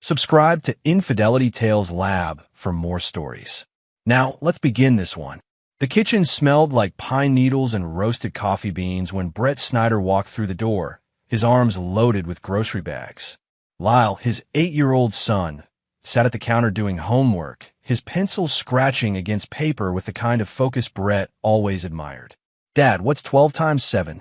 Subscribe to Infidelity Tales Lab for more stories. Now, let's begin this one. The kitchen smelled like pine needles and roasted coffee beans when Brett Snyder walked through the door, his arms loaded with grocery bags. Lyle, his 8-year-old son, sat at the counter doing homework, his pencil scratching against paper with the kind of focus Brett always admired. "Dad, what's 12 times 7?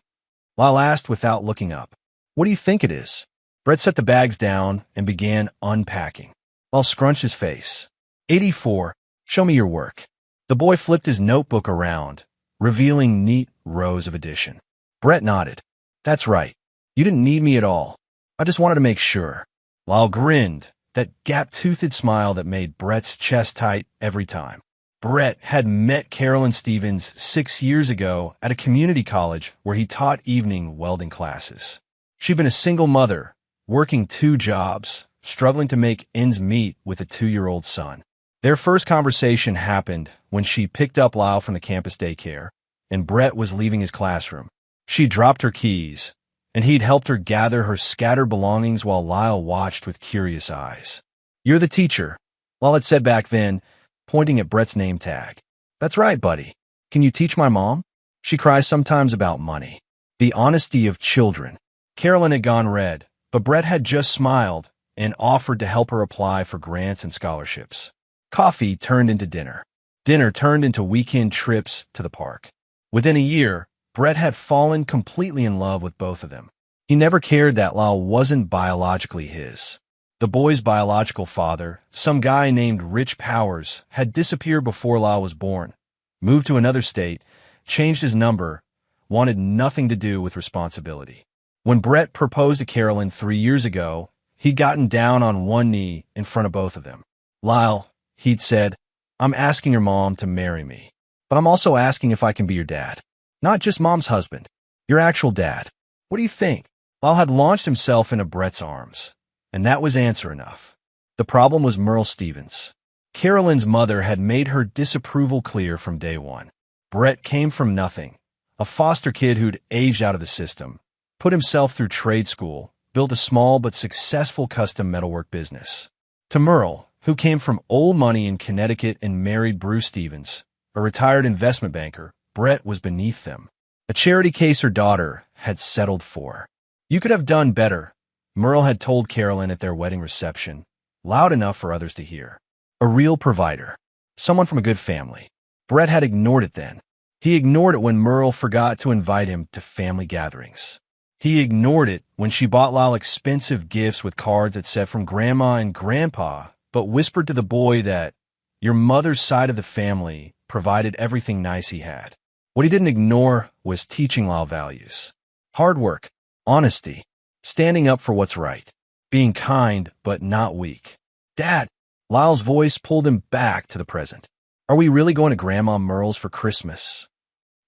Lyle asked without looking up. "What do you think it is?" Brett set the bags down and began unpacking. Lyle scrunched his face. 84. Show me your work." The boy flipped his notebook around, revealing neat rows of addition. Brett nodded. "That's right. You didn't need me at all. I just wanted to make sure." Lyle grinned, that gap-toothed smile that made Brett's chest tight every time. Brett had met Carolyn Stevens 6 years ago at a community college where he taught evening welding classes. She'd been a single mother, working 2 jobs, struggling to make ends meet with a 2-year-old son. Their first conversation happened when she picked up Lyle from the campus daycare, and Brett was leaving his classroom. She dropped her keys, and he'd helped her gather her scattered belongings while Lyle watched with curious eyes. "You're the teacher," Lyle had said back then, pointing at Brett's name tag. "That's right, buddy. Can you teach my mom? She cries sometimes about money." The honesty of children. Carolyn had gone red, but Brett had just smiled and offered to help her apply for grants and scholarships. Coffee turned into dinner. Dinner turned into weekend trips to the park. Within a year, Brett had fallen completely in love with both of them. He never cared that Lyle wasn't biologically his. The boy's biological father, some guy named Rich Powers, had disappeared before Lyle was born, moved to another state, changed his number, wanted nothing to do with responsibility. When Brett proposed to Carolyn 3 years ago, he'd gotten down on one knee in front of both of them. "Lyle," he'd said, "I'm asking your mom to marry me, but I'm also asking if I can be your dad. Not just mom's husband, your actual dad. What do you think?" Lyle had launched himself into Brett's arms, and that was answer enough. The problem was Merle Stevens. Carolyn's mother had made her disapproval clear from day one. Brett came from nothing, a foster kid who'd aged out of the system, put himself through trade school, built a small but successful custom metalwork business. To Merle, who came from old money in Connecticut and married Bruce Stevens, a retired investment banker, Brett was beneath them. A charity case her daughter had settled for. "You could have done better," Merle had told Carolyn at their wedding reception, loud enough for others to hear. A real provider. Someone from a good family. Brett had ignored it then. He ignored it when Merle forgot to invite him to family gatherings. He ignored it when she bought Lyle expensive gifts with cards that said from Grandma and Grandpa, but whispered to the boy that your mother's side of the family provided everything nice he had. What he didn't ignore was teaching Lyle values. Hard work, honesty, standing up for what's right, being kind but not weak. "Dad," Lyle's voice pulled him back to the present. "Are we really going to Grandma Merle's for Christmas?"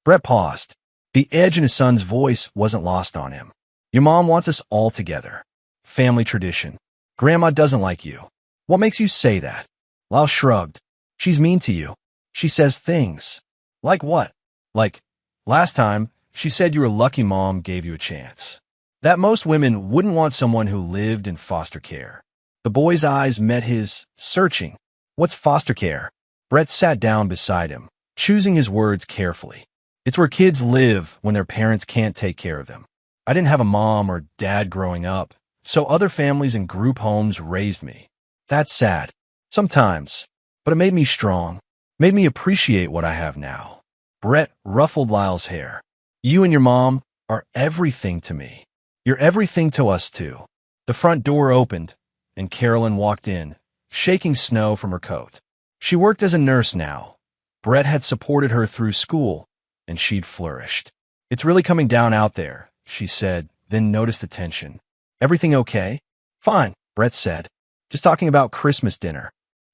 Brett paused. The edge in his son's voice wasn't lost on him. "Your mom wants us all together. Family tradition. Grandma doesn't like you." "What makes you say that?" Lyle shrugged. "She's mean to you. She says things." "Like what?" "Like, last time, she said you were lucky mom gave you a chance. That most women wouldn't want someone who lived in foster care." The boy's eyes met his, searching. "What's foster care?" Brett sat down beside him, choosing his words carefully. "It's where kids live when their parents can't take care of them. I didn't have a mom or dad growing up, so other families and group homes raised me. That's sad. Sometimes. But it made me strong. Made me appreciate what I have now." Brett ruffled Lyle's hair. "You and your mom are everything to me. You're everything to us, too." The front door opened, and Carolyn walked in, shaking snow from her coat. She worked as a nurse now. Brett had supported her through school, and she'd flourished. "It's really coming down out there," she said, then noticed the tension. "Everything okay?" "Fine," Brett said. "Just talking about Christmas dinner."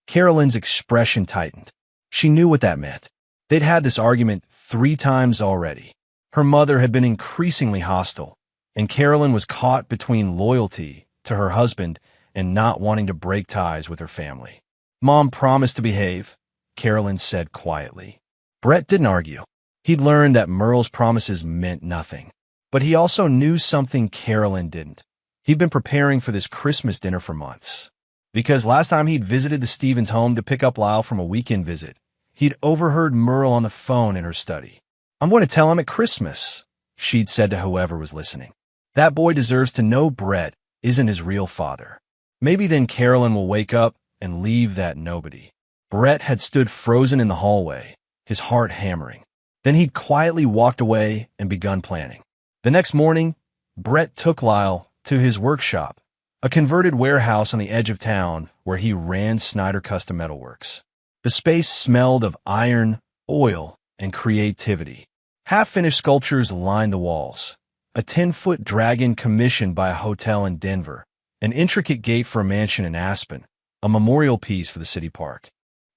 Carolyn's expression tightened. She knew what that meant. They'd had this argument 3 times already. Her mother had been increasingly hostile, and Carolyn was caught between loyalty to her husband and not wanting to break ties with her family. "Mom promised to behave," Carolyn said quietly. Brett didn't argue. He'd learned that Merle's promises meant nothing. But he also knew something Carolyn didn't. He'd been preparing for this Christmas dinner for months. because last time he'd visited the Stevens home to pick up Lyle from a weekend visit, he'd overheard Merle on the phone in her study. "I'm going to tell him at Christmas," she'd said to whoever was listening. "That boy deserves to know Brett isn't his real father. Maybe then Carolyn will wake up and leave that nobody." Brett had stood frozen in the hallway, his heart hammering. Then he'd quietly walked away and begun planning. The next morning, Brett took Lyle to his workshop, a converted warehouse on the edge of town where he ran Snyder Custom Metalworks. The space smelled of iron, oil, and creativity. Half-finished sculptures lined the walls. A 10-foot dragon commissioned by a hotel in Denver, an intricate gate for a mansion in Aspen, a memorial piece for the city park.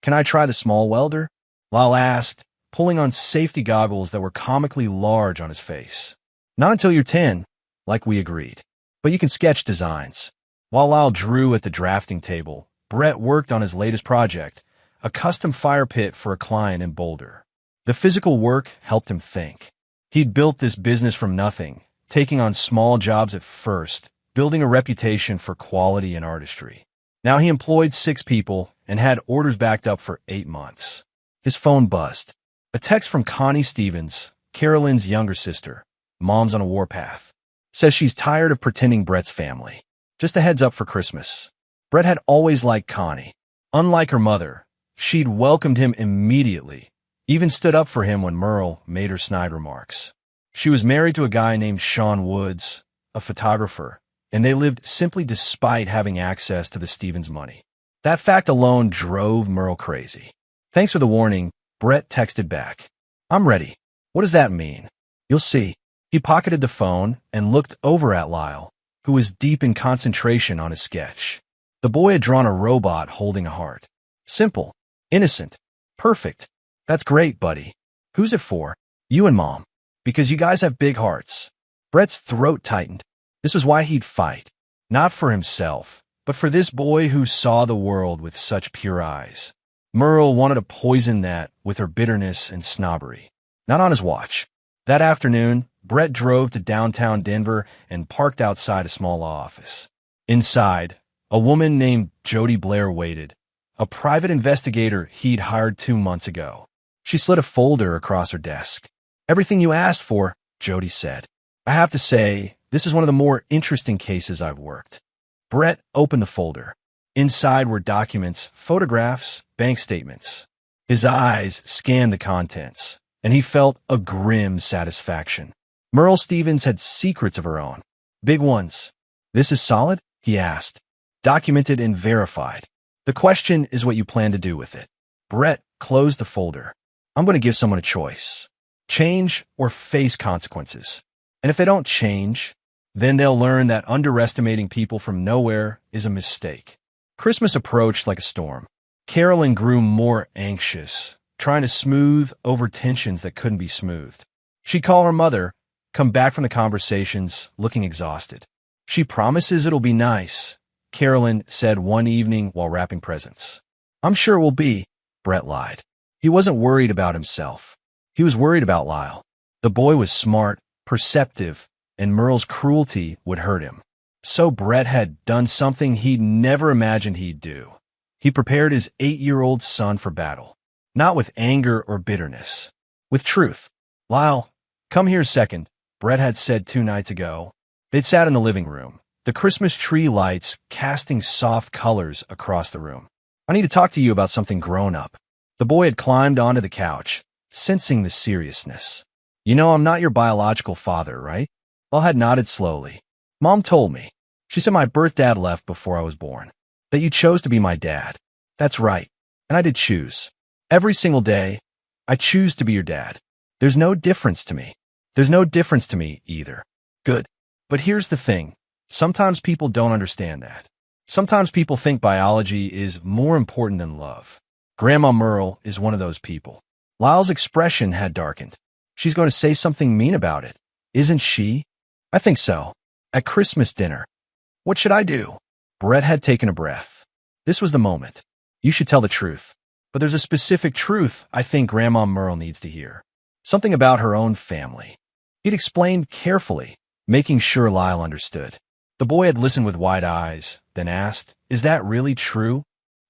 "Can I try the small welder?" Lyle asked, pulling on safety goggles that were comically large on his face. "Not until you're 10, like we agreed. But you can sketch designs." While Lyle drew at the drafting table, Brett worked on his latest project, a custom fire pit for a client in Boulder. The physical work helped him think. He'd built this business from nothing, taking on small jobs at first, building a reputation for quality and artistry. Now he employed 6 people and had orders backed up for 8 months. His phone buzzed. A text from Connie Stevens, Carolyn's younger sister. Mom's on a warpath. Says she's tired of pretending Brett's family. Just a heads up for Christmas. Brett had always liked Connie. Unlike her mother, she'd welcomed him immediately, even stood up for him when Merle made her snide remarks. She was married to a guy named Sean Woods, a photographer, and they lived simply despite having access to the Stevens money. That fact alone drove Merle crazy. "Thanks for the warning," Brett texted back. "I'm ready." "What does that mean?" "You'll see." He pocketed the phone and looked over at Lyle, who was deep in concentration on his sketch. The boy had drawn a robot holding a heart. "Simple. Innocent. Perfect. That's great, buddy. Who's it for?" "You and Mom. Because you guys have big hearts." Brett's throat tightened. This was why he'd fight. Not for himself, but for this boy who saw the world with such pure eyes. Merle wanted to poison that with her bitterness and snobbery. Not on his watch. That afternoon, Brett drove to downtown Denver and parked outside a small office. Inside, a woman named Jody Blair waited, a private investigator he'd hired 2 months ago. She slid a folder across her desk. "Everything you asked for," Jody said. "I have to say, this is one of the more interesting cases I've worked." Brett opened the folder. Inside were documents, photographs, bank statements. His eyes scanned the contents, and he felt a grim satisfaction. Merle Stevens had secrets of her own. Big ones. "This is solid?" he asked. "Documented and verified. The question is what you plan to do with it." Brett closed the folder. "I'm going to give someone a choice. Change or face consequences. And if they don't change, then they'll learn that underestimating people from nowhere is a mistake." Christmas approached like a storm. Carolyn grew more anxious, trying to smooth over tensions that couldn't be smoothed. She'd call her mother, come back from the conversations looking exhausted. "She promises it'll be nice," Carolyn said one evening while wrapping presents. "I'm sure it will be," Brett lied. He wasn't worried about himself. He was worried about Lyle. The boy was smart, perceptive, and Merle's cruelty would hurt him. So Brett had done something he'd never imagined he'd do. He prepared his 8-year-old son for battle. Not with anger or bitterness. With truth. "Lyle, come here a second," Brett had said 2 nights ago. They'd sat in the living room, the Christmas tree lights casting soft colors across the room. "I need to talk to you about something grown-up." The boy had climbed onto the couch, sensing the seriousness. "You know I'm not your biological father, right?" Lyle had nodded slowly. "Mom told me. She said my birth dad left before I was born. That you chose to be my dad." "That's right. And I did choose. Every single day, I choose to be your dad. There's no difference to me. There's no difference to me either." "Good. But here's the thing. Sometimes people don't understand that. Sometimes people think biology is more important than love. Grandma Merle is one of those people." Lyle's expression had darkened. "She's going to say something mean about it, isn't she?" "I think so. At Christmas dinner." "What should I do?" Brett had taken a breath. This was the moment. "You should tell the truth. But there's a specific truth I think Grandma Merle needs to hear. Something about her own family." He'd explained carefully, making sure Lyle understood. The boy had listened with wide eyes, then asked, "Is that really true?"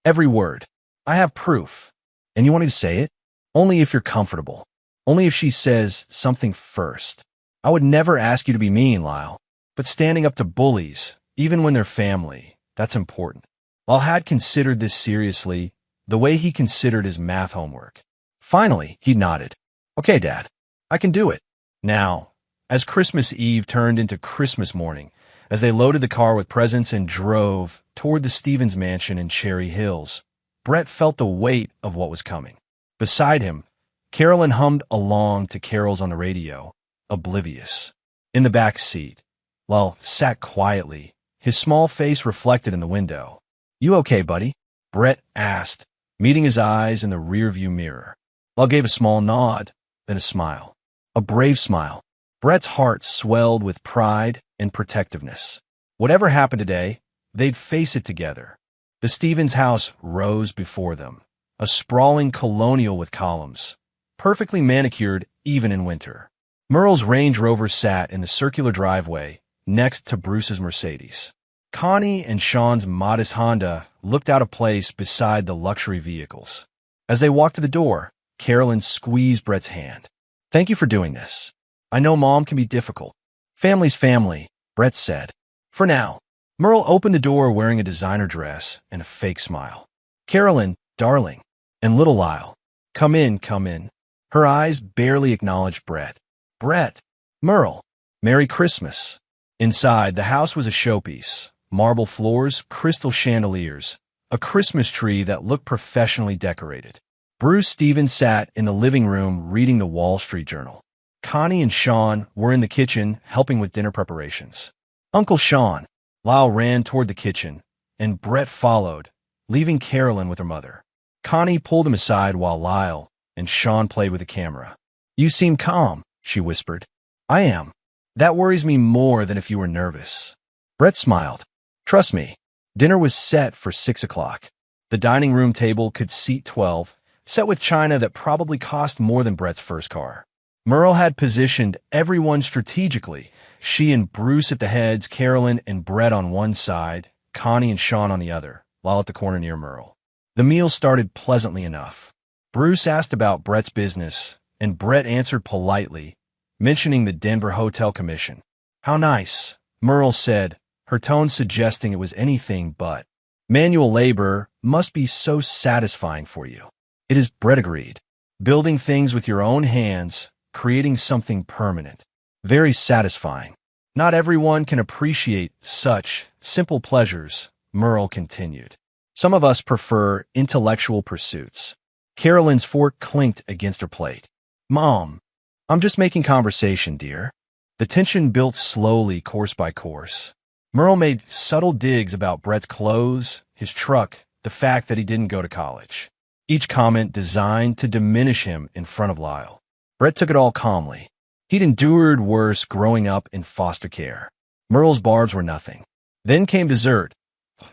"Every word. I have proof." "And you want me to say it?" "Only if you're comfortable. Only if she says something first. I would never ask you to be mean, Lyle. But standing up to bullies, even when they're family, that's important." Lyle had considered this seriously, the way he considered his math homework. Finally, he nodded. "Okay, Dad, I can do it." Now, as Christmas Eve turned into Christmas morning, as they loaded the car with presents and drove toward the Stevens mansion in Cherry Hills, Brett felt the weight of what was coming. Beside him, Carolyn hummed along to carols on the radio, oblivious. In the back seat, Lyle sat quietly, his small face reflected in the window. "You okay, buddy?" Brett asked, meeting his eyes in the rearview mirror. Lyle gave a small nod, then a smile. A brave smile. Brett's heart swelled with pride and protectiveness. Whatever happened today, they'd face it together. The Stevens house rose before them, a sprawling colonial with columns, perfectly manicured even in winter. Merle's Range Rover sat in the circular driveway next to Bruce's Mercedes. Connie and Sean's modest Honda looked out of place beside the luxury vehicles. As they walked to the door, Carolyn squeezed Brett's hand. "Thank you for doing this. I know Mom can be difficult." "Family's family," Brett said. "For now." Merle opened the door wearing a designer dress and a fake smile. "Carolyn, darling," and little Lyle, come in, come in." Her eyes barely acknowledged Brett. "Brett." "Merle. Merry Christmas." Inside, the house was a showpiece. Marble floors, crystal chandeliers, a Christmas tree that looked professionally decorated. Bruce Stevens sat in the living room reading the Wall Street Journal. Connie and Sean were in the kitchen helping with dinner preparations. "Uncle Sean." Lyle ran toward the kitchen, and Brett followed, leaving Carolyn with her mother. Connie pulled him aside while Lyle and Sean played with the camera. "You seem calm," she whispered. "I am. That worries me more than if you were nervous." Brett smiled. "Trust me." Dinner was set for 6 o'clock. The dining room table could seat 12, set with china that probably cost more than Brett's first car. Merle had positioned everyone strategically, she and Bruce at the heads, Carolyn and Brett on one side, Connie and Sean on the other, while at the corner near Merle. The meal started pleasantly enough. Bruce asked about Brett's business, and Brett answered politely, mentioning the Denver Hotel Commission. "How nice," Merle said, her tone suggesting it was anything but. "Manual labor must be so satisfying for you." "It is," Brett agreed. "Building things with your own hands, creating something permanent. Very satisfying. Not everyone can appreciate such simple pleasures," Merle continued. "Some of us prefer intellectual pursuits." Carolyn's fork clinked against her plate. "Mom, I'm just making conversation, dear." The tension built slowly, course by course. Merle made subtle digs about Brett's clothes, his truck, the fact that he didn't go to college. Each comment designed to diminish him in front of Lyle. Brett took it all calmly. He'd endured worse growing up in foster care. Merle's barbs were nothing. Then came dessert.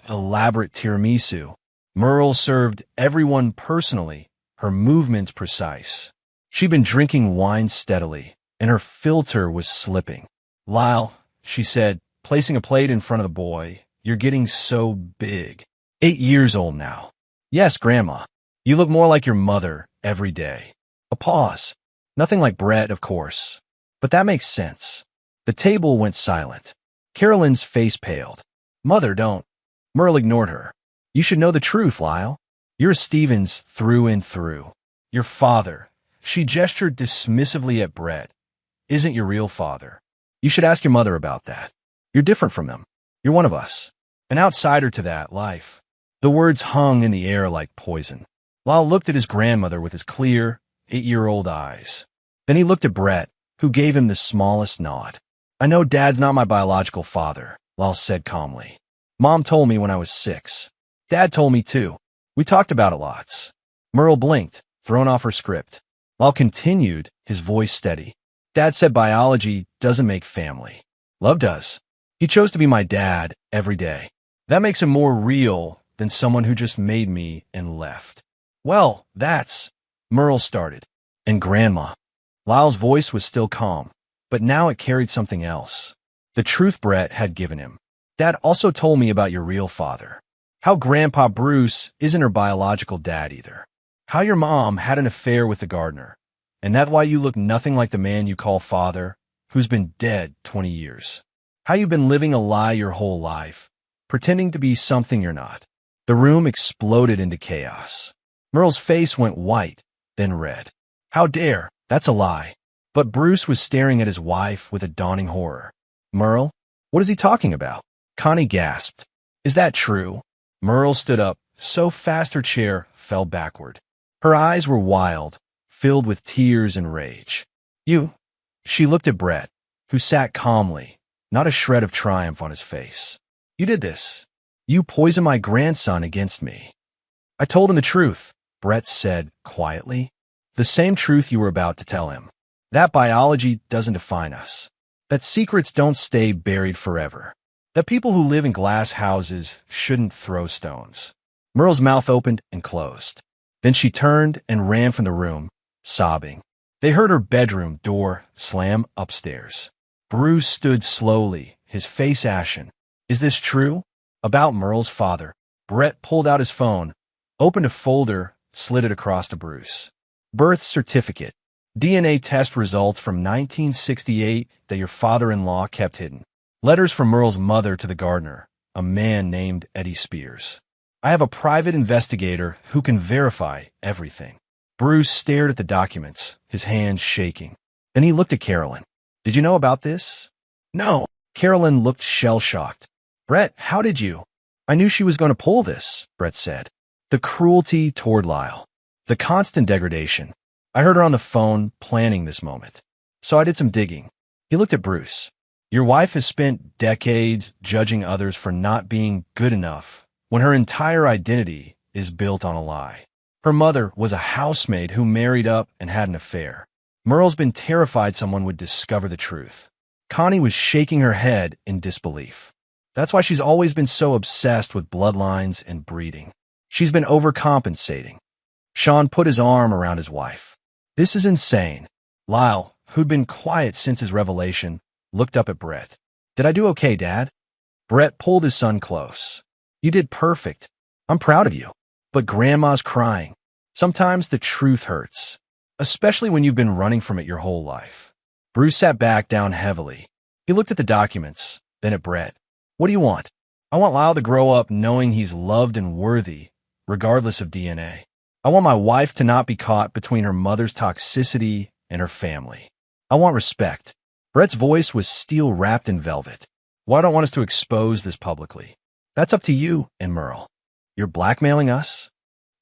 Elaborate tiramisu. Merle served everyone personally, her movements precise. She'd been drinking wine steadily, and her filter was slipping. "Lyle," she said, placing a plate in front of the boy, "you're getting so big. 8 years old now." "Yes, Grandma. You look more like your mother every day." A pause. Nothing like Brett, of course. But that makes sense. The table went silent. Carolyn's face paled. "Mother, don't." Merle ignored her. "You should know the truth, Lyle. You're Stevens through and through. Your father," she gestured dismissively at Brett, "isn't your real father. You should ask your mother about that. You're different from them. You're one of us. An outsider to that life." The words hung in the air like poison. Lyle looked at his grandmother with his clear, 8-year-old eyes. Then he looked at Brett, who gave him the smallest nod. "I know Dad's not my biological father," Lyle said calmly. "Mom told me when I was 6. Dad told me too. We talked about it lots." Merle blinked, thrown off her script. Lyle continued, his voice steady. "Dad said biology doesn't make family. Love does. He chose to be my dad every day. That makes him more real than someone who just made me and left." "Well, that's..." Merle started. "And Grandma." Lyle's voice was still calm, but now it carried something else. The truth Brett had given him. Dad also told me about your real father. How Grandpa Bruce isn't her biological dad either. How your mom had an affair with the gardener. And that's why you look nothing like the man you call father, who's been dead 20 years. How you've been living a lie your whole life, pretending to be something you're not. The room exploded into chaos. Merle's face went white, then red. How dare, that's a lie. But Bruce was staring at his wife with a dawning horror. Merle, what is he talking about? Connie gasped. Is that true? Merle stood up, so fast her chair fell backward. Her eyes were wild, filled with tears and rage. You? She looked at Brett, who sat calmly, not a shred of triumph on his face. You did this. You poisoned my grandson against me. I told him the truth, Brett said quietly. The same truth you were about to tell him. That biology doesn't define us. That secrets don't stay buried forever. That people who live in glass houses shouldn't throw stones. Merle's mouth opened and closed. Then she turned and ran from the room, sobbing. They heard her bedroom door slam upstairs. Bruce stood slowly, his face ashen. Is this true? About Merle's father. Brett pulled out his phone, opened a folder, slid it across to Bruce. Birth certificate. DNA test results from 1968 that your father-in-law kept hidden. Letters from Merle's mother to the gardener, a man named Eddie Spears. I have a private investigator who can verify everything. Bruce stared at the documents, his hands shaking. Then he looked at Carolyn. Did you know about this? No. Carolyn looked shell-shocked. Brett, how did you? I knew she was going to pull this, Brett said. The cruelty toward Lyle. The constant degradation. I heard her on the phone planning this moment. So I did some digging. He looked at Bruce. Your wife has spent decades judging others for not being good enough when her entire identity is built on a lie. Her mother was a housemaid who married up and had an affair. Merle's been terrified someone would discover the truth. Connie was shaking her head in disbelief. That's why she's always been so obsessed with bloodlines and breeding. She's been overcompensating. Sean put his arm around his wife. This is insane. Lyle, who'd been quiet since his revelation, looked up at Brett. Did I do okay, Dad? Brett pulled his son close. You did perfect. I'm proud of you. But Grandma's crying. Sometimes the truth hurts, especially when you've been running from it your whole life. Bruce sat back down heavily. He looked at the documents, then at Brett. What do you want? I want Lyle to grow up knowing he's loved and worthy, regardless of DNA. I want my wife to not be caught between her mother's toxicity and her family. I want respect. Brett's voice was steel wrapped in velvet. Well, I don't want us to expose this publicly. That's up to you and Merle. You're blackmailing us?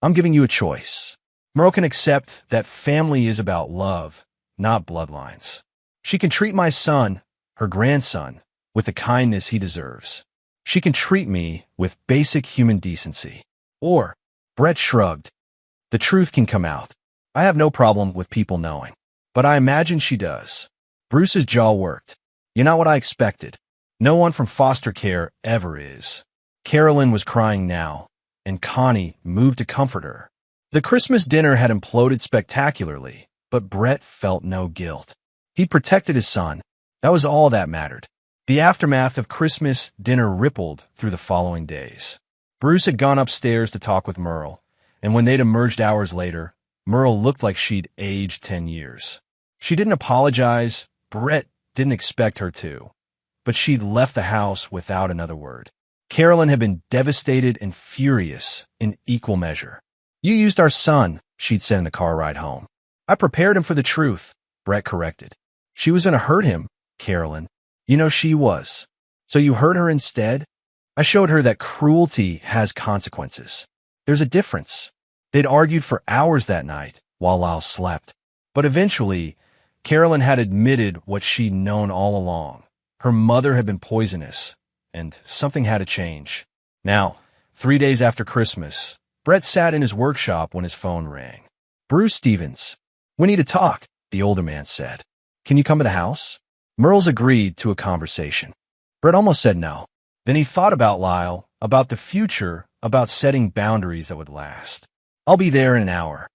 I'm giving you a choice. Merle can accept that family is about love, not bloodlines. She can treat my son, her grandson, with the kindness he deserves. She can treat me with basic human decency. Or, Brett shrugged, the truth can come out. I have no problem with people knowing. But I imagine she does. Bruce's jaw worked. You're not what I expected. No one from foster care ever is. Carolyn was crying now, and Connie moved to comfort her. The Christmas dinner had imploded spectacularly, but Brett felt no guilt. He protected his son. That was all that mattered. The aftermath of Christmas dinner rippled through the following days. Bruce had gone upstairs to talk with Merle, and when they'd emerged hours later, Merle looked like she'd aged 10 years. She didn't apologize. Brett didn't expect her to, but she'd left the house without another word. Carolyn had been devastated and furious in equal measure. You used our son, she'd said in the car ride home. I prepared him for the truth, Brett corrected. She was going to hurt him, Carolyn. You know she was. So you hurt her instead? I showed her that cruelty has consequences. There's a difference. They'd argued for hours that night while Lyle slept. But eventually, Carolyn had admitted what she'd known all along. Her mother had been poisonous, and something had to change. Now, 3 days after Christmas, Brett sat in his workshop when his phone rang. Bruce Stevens. We need to talk, the older man said. Can you come to the house? Merle's agreed to a conversation. Brett almost said no. Then he thought about Lyle, about the future, about setting boundaries that would last. I'll be there in an hour.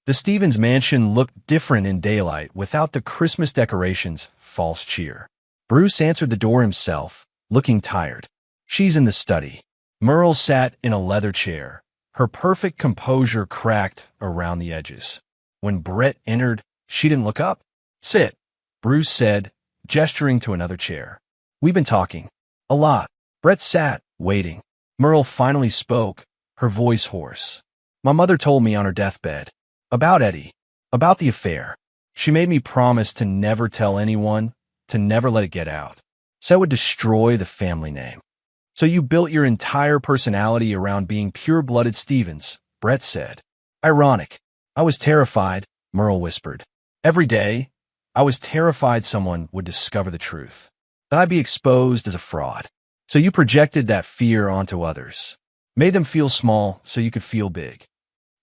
The Stevens mansion looked different in daylight without the Christmas decorations' false cheer. Bruce answered the door himself, looking tired. She's in the study. Merle sat in a leather chair, her perfect composure cracked around the edges. When Brett entered, she didn't look up. Sit, Bruce said, gesturing to another chair. We've been talking. A lot. Brett sat, waiting. Merle finally spoke, her voice hoarse. My mother told me on her deathbed. About Eddie. About the affair. She made me promise to never tell anyone, to never let it get out. So it would destroy the family name. So you built your entire personality around being pure-blooded Stevens, Brett said. Ironic. I was terrified, Merle whispered. Every day, I was terrified someone would discover the truth. That I'd be exposed as a fraud. So you projected that fear onto others. Made them feel small so you could feel big.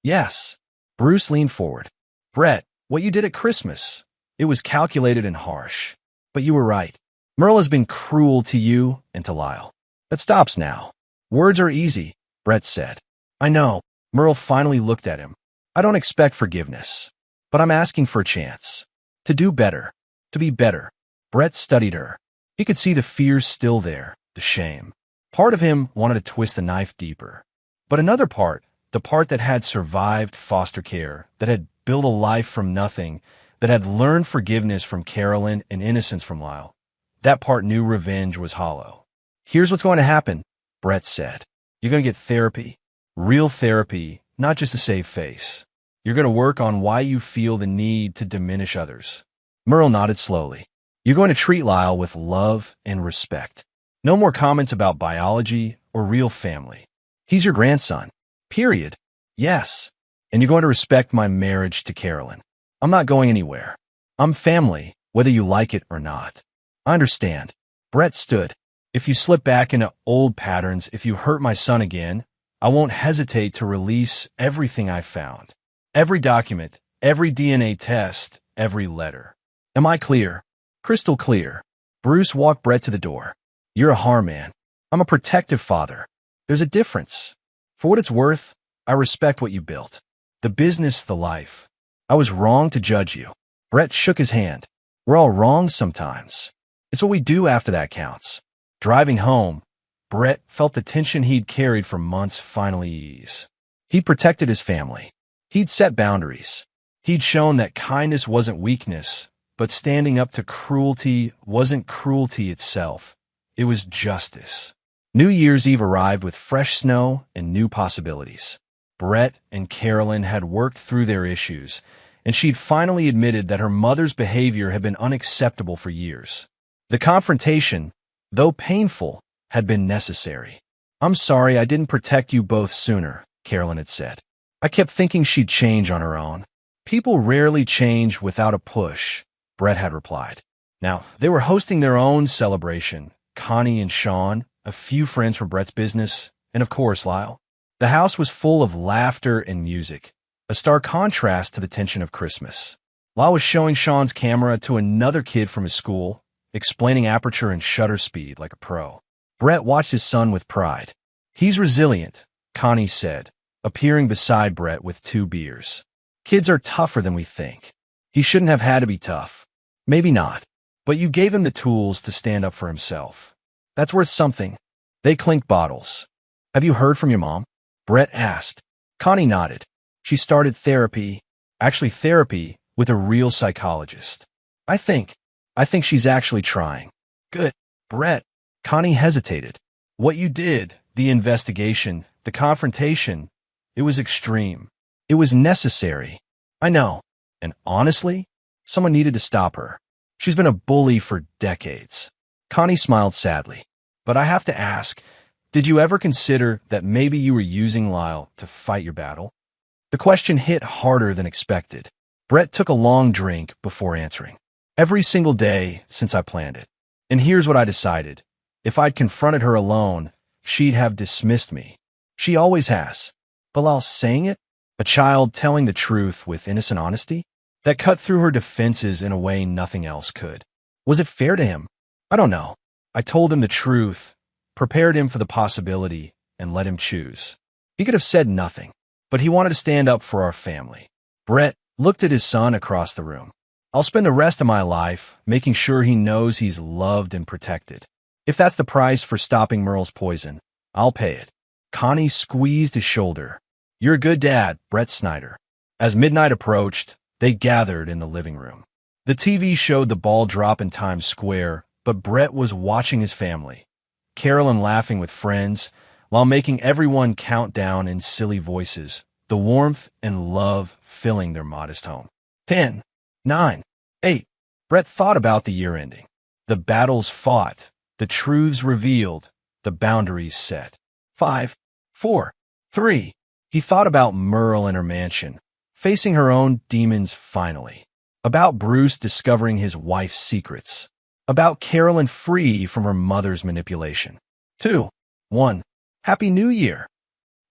Yes. Bruce leaned forward. Brett, what you did at Christmas. It was calculated and harsh. But you were right. Merle has been cruel to you and to Lyle. That stops now. Words are easy, Brett said. I know. Merle finally looked at him. I don't expect forgiveness. But I'm asking for a chance. To do better. To be better. Brett studied her. He could see the fears still there, the shame. Part of him wanted to twist the knife deeper. But another part, the part that had survived foster care, that had built a life from nothing, that had learned forgiveness from Carolyn and innocence from Lyle, that part knew revenge was hollow. Here's what's going to happen, Brett said. You're going to get therapy. Real therapy, not just to save face. You're going to work on why you feel the need to diminish others. Merle nodded slowly. You're going to treat Lyle with love and respect. No more comments about biology or real family. He's your grandson. Period. Yes. And you're going to respect my marriage to Carolyn. I'm not going anywhere. I'm family, whether you like it or not. I understand. Brett stood. If you slip back into old patterns, if you hurt my son again, I won't hesitate to release everything I found. Every document, every DNA test, every letter. Am I clear? Crystal clear. Bruce walked Brett to the door. You're a harm man. I'm a protective father. There's a difference. For what it's worth, I respect what you built. The business, the life. I was wrong to judge you. Brett shook his hand. We're all wrong sometimes. It's what we do after that counts. Driving home, Brett felt the tension he'd carried for months finally ease. He'd protected his family. He'd set boundaries. He'd shown that kindness wasn't weakness, but standing up to cruelty wasn't cruelty itself. It was justice. New Year's Eve arrived with fresh snow and new possibilities. Brett and Carolyn had worked through their issues, and she'd finally admitted that her mother's behavior had been unacceptable for years. The confrontation, though painful, had been necessary. I'm sorry I didn't protect you both sooner, Carolyn had said. I kept thinking she'd change on her own. People rarely change without a push, Brett had replied. Now, they were hosting their own celebration, Connie and Sean, a few friends from Brett's business, and of course Lyle. The house was full of laughter and music, a stark contrast to the tension of Christmas. Lyle was showing Sean's camera to another kid from his school, explaining aperture and shutter speed like a pro. Brett watched his son with pride. He's resilient, Connie said, appearing beside Brett with 2 beers. Kids are tougher than we think. He shouldn't have had to be tough. Maybe not. But you gave him the tools to stand up for himself. That's worth something. They clinked bottles. Have you heard from your mom? Brett asked. Connie nodded. She started therapy with a real psychologist. I think she's actually trying. Good. Brett. Connie hesitated. What you did, the investigation, the confrontation, it was extreme. It was necessary. I know. And honestly, someone needed to stop her. She's been a bully for decades. Connie smiled sadly. But I have to ask, did you ever consider that maybe you were using Lyle to fight your battle? The question hit harder than expected. Brett took a long drink before answering. Every single day since I planned it. And here's what I decided. If I'd confronted her alone, she'd have dismissed me. She always has. But Lyle saying it? A child telling the truth with innocent honesty? That cut through her defenses in a way nothing else could. Was it fair to him? I don't know. I told him the truth, prepared him for the possibility, and let him choose. He could have said nothing, but he wanted to stand up for our family. Brett looked at his son across the room. I'll spend the rest of my life making sure he knows he's loved and protected. If that's the price for stopping Merle's poison, I'll pay it. Connie squeezed his shoulder. You're a good dad, Brett Snyder. As midnight approached, they gathered in the living room. The TV showed the ball drop in Times Square, but Brett was watching his family, Carolyn laughing with friends, while making everyone count down in silly voices, the warmth and love filling their modest home. 10, 9, 8. Brett thought about the year ending. The battles fought, the truths revealed, the boundaries set. 5, 4, 3. He thought about Merle and her mansion, facing her own demons finally. About Bruce discovering his wife's secrets. About Carolyn free from her mother's manipulation. 2, 1. Happy New Year.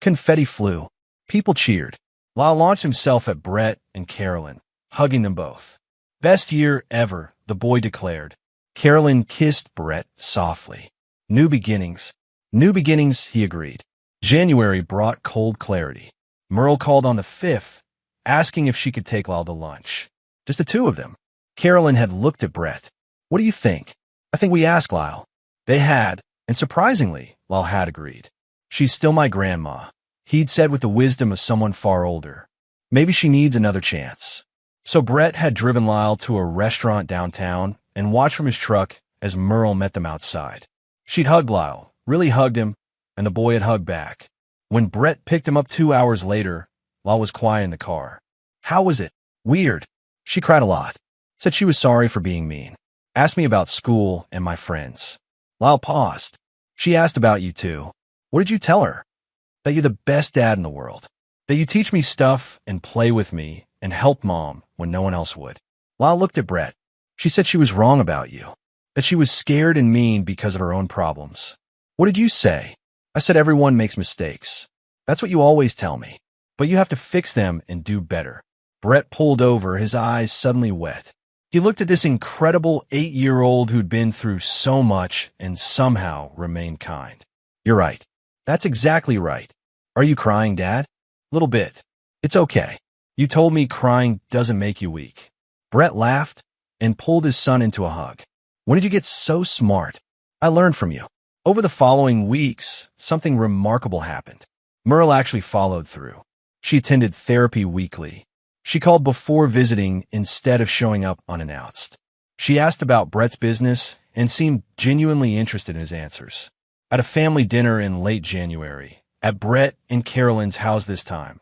Confetti flew. People cheered. Lyle launched himself at Brett and Carolyn, hugging them both. Best year ever, the boy declared. Carolyn kissed Brett softly. New beginnings. New beginnings, he agreed. January brought cold clarity. Merle called on the 5th, asking if she could take Lyle to lunch. Just the two of them. Carolyn had looked at Brett. What do you think? I think we asked Lyle. They had, and surprisingly, Lyle had agreed. She's still my grandma, he'd said with the wisdom of someone far older. Maybe she needs another chance. So Brett had driven Lyle to a restaurant downtown and watched from his truck as Merle met them outside. She'd hugged Lyle, really hugged him, and the boy had hugged back. When Brett picked him up 2 hours later, Lyle was quiet in the car. How was it? Weird. She cried a lot. Said she was sorry for being mean. Asked me about school and my friends. Lyle paused. She asked about you too. What did you tell her? That you're the best dad in the world. That you teach me stuff and play with me and help Mom when no one else would. Lyle looked at Brett. She said she was wrong about you. That she was scared and mean because of her own problems. What did you say? I said everyone makes mistakes. That's what you always tell me. But you have to fix them and do better. Brett pulled over, his eyes suddenly wet. He looked at this incredible 8-year-old who'd been through so much and somehow remained kind. You're right. That's exactly right. Are you crying, Dad? Little bit. It's okay. You told me crying doesn't make you weak. Brett laughed and pulled his son into a hug. When did you get so smart? I learned from you. Over the following weeks, something remarkable happened. Merle actually followed through. She attended therapy weekly. She called before visiting instead of showing up unannounced. She asked about Brett's business and seemed genuinely interested in his answers. At a family dinner in late January, at Brett and Carolyn's house this time,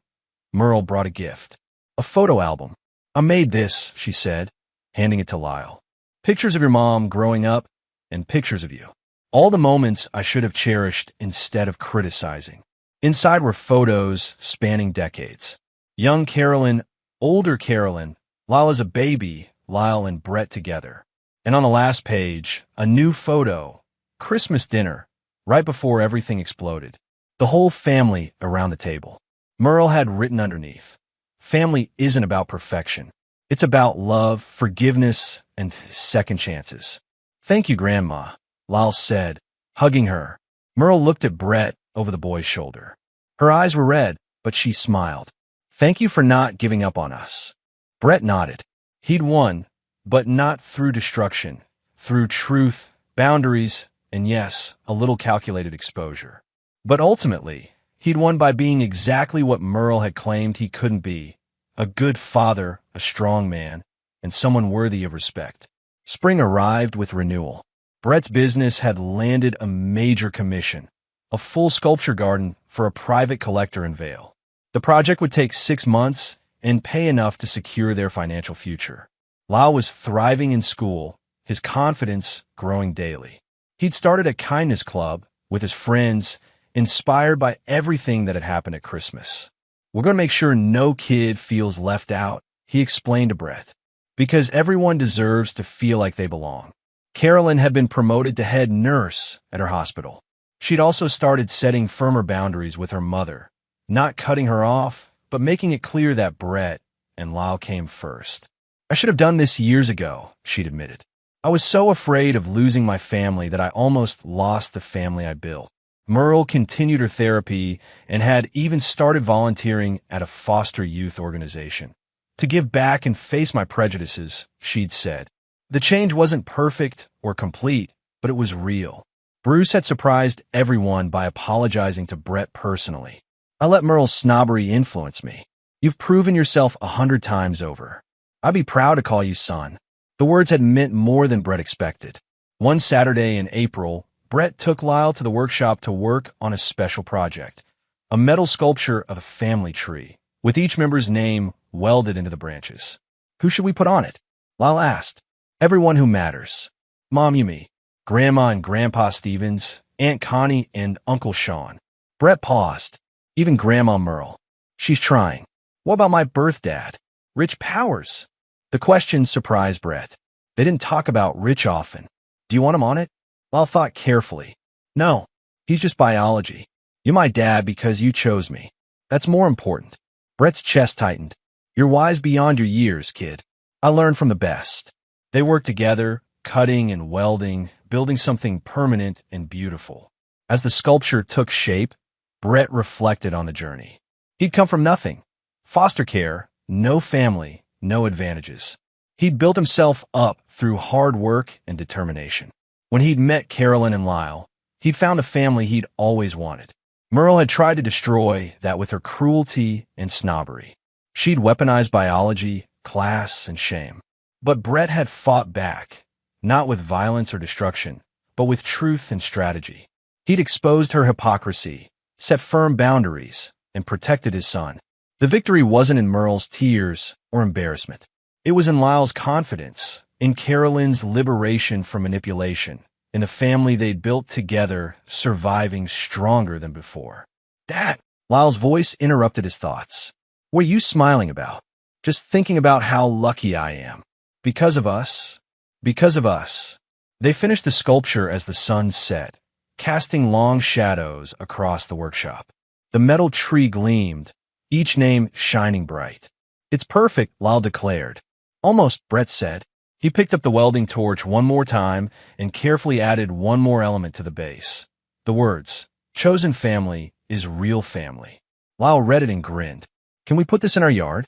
Merle brought a gift. A photo album. I made this, she said, handing it to Lyle. Pictures of your mom growing up and pictures of you. All the moments I should have cherished instead of criticizing. Inside were photos spanning decades. Young Carolyn, older Carolyn, Lyle as a baby, Lyle and Brett together. And on the last page, a new photo, Christmas dinner, right before everything exploded. The whole family around the table. Merle had written underneath, family isn't about perfection. It's about love, forgiveness, and second chances. Thank you, Grandma, Lyle said, hugging her. Merle looked at Brett over the boy's shoulder. Her eyes were red, but she smiled. Thank you for not giving up on us. Brett nodded. He'd won, but not through destruction, through truth, boundaries, and yes, a little calculated exposure. But ultimately, he'd won by being exactly what Merle had claimed he couldn't be, a good father, a strong man, and someone worthy of respect. Spring arrived with renewal. Brett's business had landed a major commission, a full sculpture garden for a private collector in Vail. The project would take 6 months and pay enough to secure their financial future. Lyle was thriving in school, his confidence growing daily. He'd started a kindness club with his friends, inspired by everything that had happened at Christmas. We're going to make sure no kid feels left out, he explained to Brett, because everyone deserves to feel like they belong. Carolyn had been promoted to head nurse at her hospital. She'd also started setting firmer boundaries with her mother, not cutting her off, but making it clear that Brett and Lyle came first. I should have done this years ago, she'd admitted. I was so afraid of losing my family that I almost lost the family I built. Merle continued her therapy and had even started volunteering at a foster youth organization. To give back and face my prejudices, she'd said. The change wasn't perfect or complete, but it was real. Bruce had surprised everyone by apologizing to Brett personally. "I let Merle's snobbery influence me. You've proven yourself 100 times over. I'd be proud to call you son." The words had meant more than Brett expected. One Saturday in April, Brett took Lyle to the workshop to work on a special project, a metal sculpture of a family tree, with each member's name welded into the branches. "Who should we put on it?" Lyle asked. "Everyone who matters. Mom Yumi, Grandma and Grandpa Stevens, Aunt Connie and Uncle Sean." Brett paused. "Even Grandma Merle. She's trying. What about my birth dad, Rich Powers?" The question surprised Brett. They didn't talk about Rich often. "Do you want him on it?" Lyle thought carefully. "No, he's just biology. You're my dad because you chose me. That's more important." Brett's chest tightened. "You're wise beyond your years, kid. I learned from the best." They worked together, cutting and welding, building something permanent and beautiful. As the sculpture took shape, Brett reflected on the journey. He'd come from nothing. Foster care, no family, no advantages. He'd built himself up through hard work and determination. When he'd met Carolyn and Lyle, he'd found a family he'd always wanted. Merle had tried to destroy that with her cruelty and snobbery. She'd weaponized biology, class, and shame. But Brett had fought back, not with violence or destruction, but with truth and strategy. He'd exposed her hypocrisy, set firm boundaries, and protected his son. The victory wasn't in Merle's tears or embarrassment. It was in Lyle's confidence, in Carolyn's liberation from manipulation, in the family they'd built together, surviving stronger than before. "Dad!" Lyle's voice interrupted his thoughts. "What are you smiling about?" "Just thinking about how lucky I am. Because of us. Because of us." They finished the sculpture as the sun set, casting long shadows across the workshop. The metal tree gleamed, each name shining bright. "It's perfect," Lyle declared. "Almost," Brett said. He picked up the welding torch one more time and carefully added one more element to the base. The words, "Chosen family is real family." Lyle read it and grinned. "Can we put this in our yard?"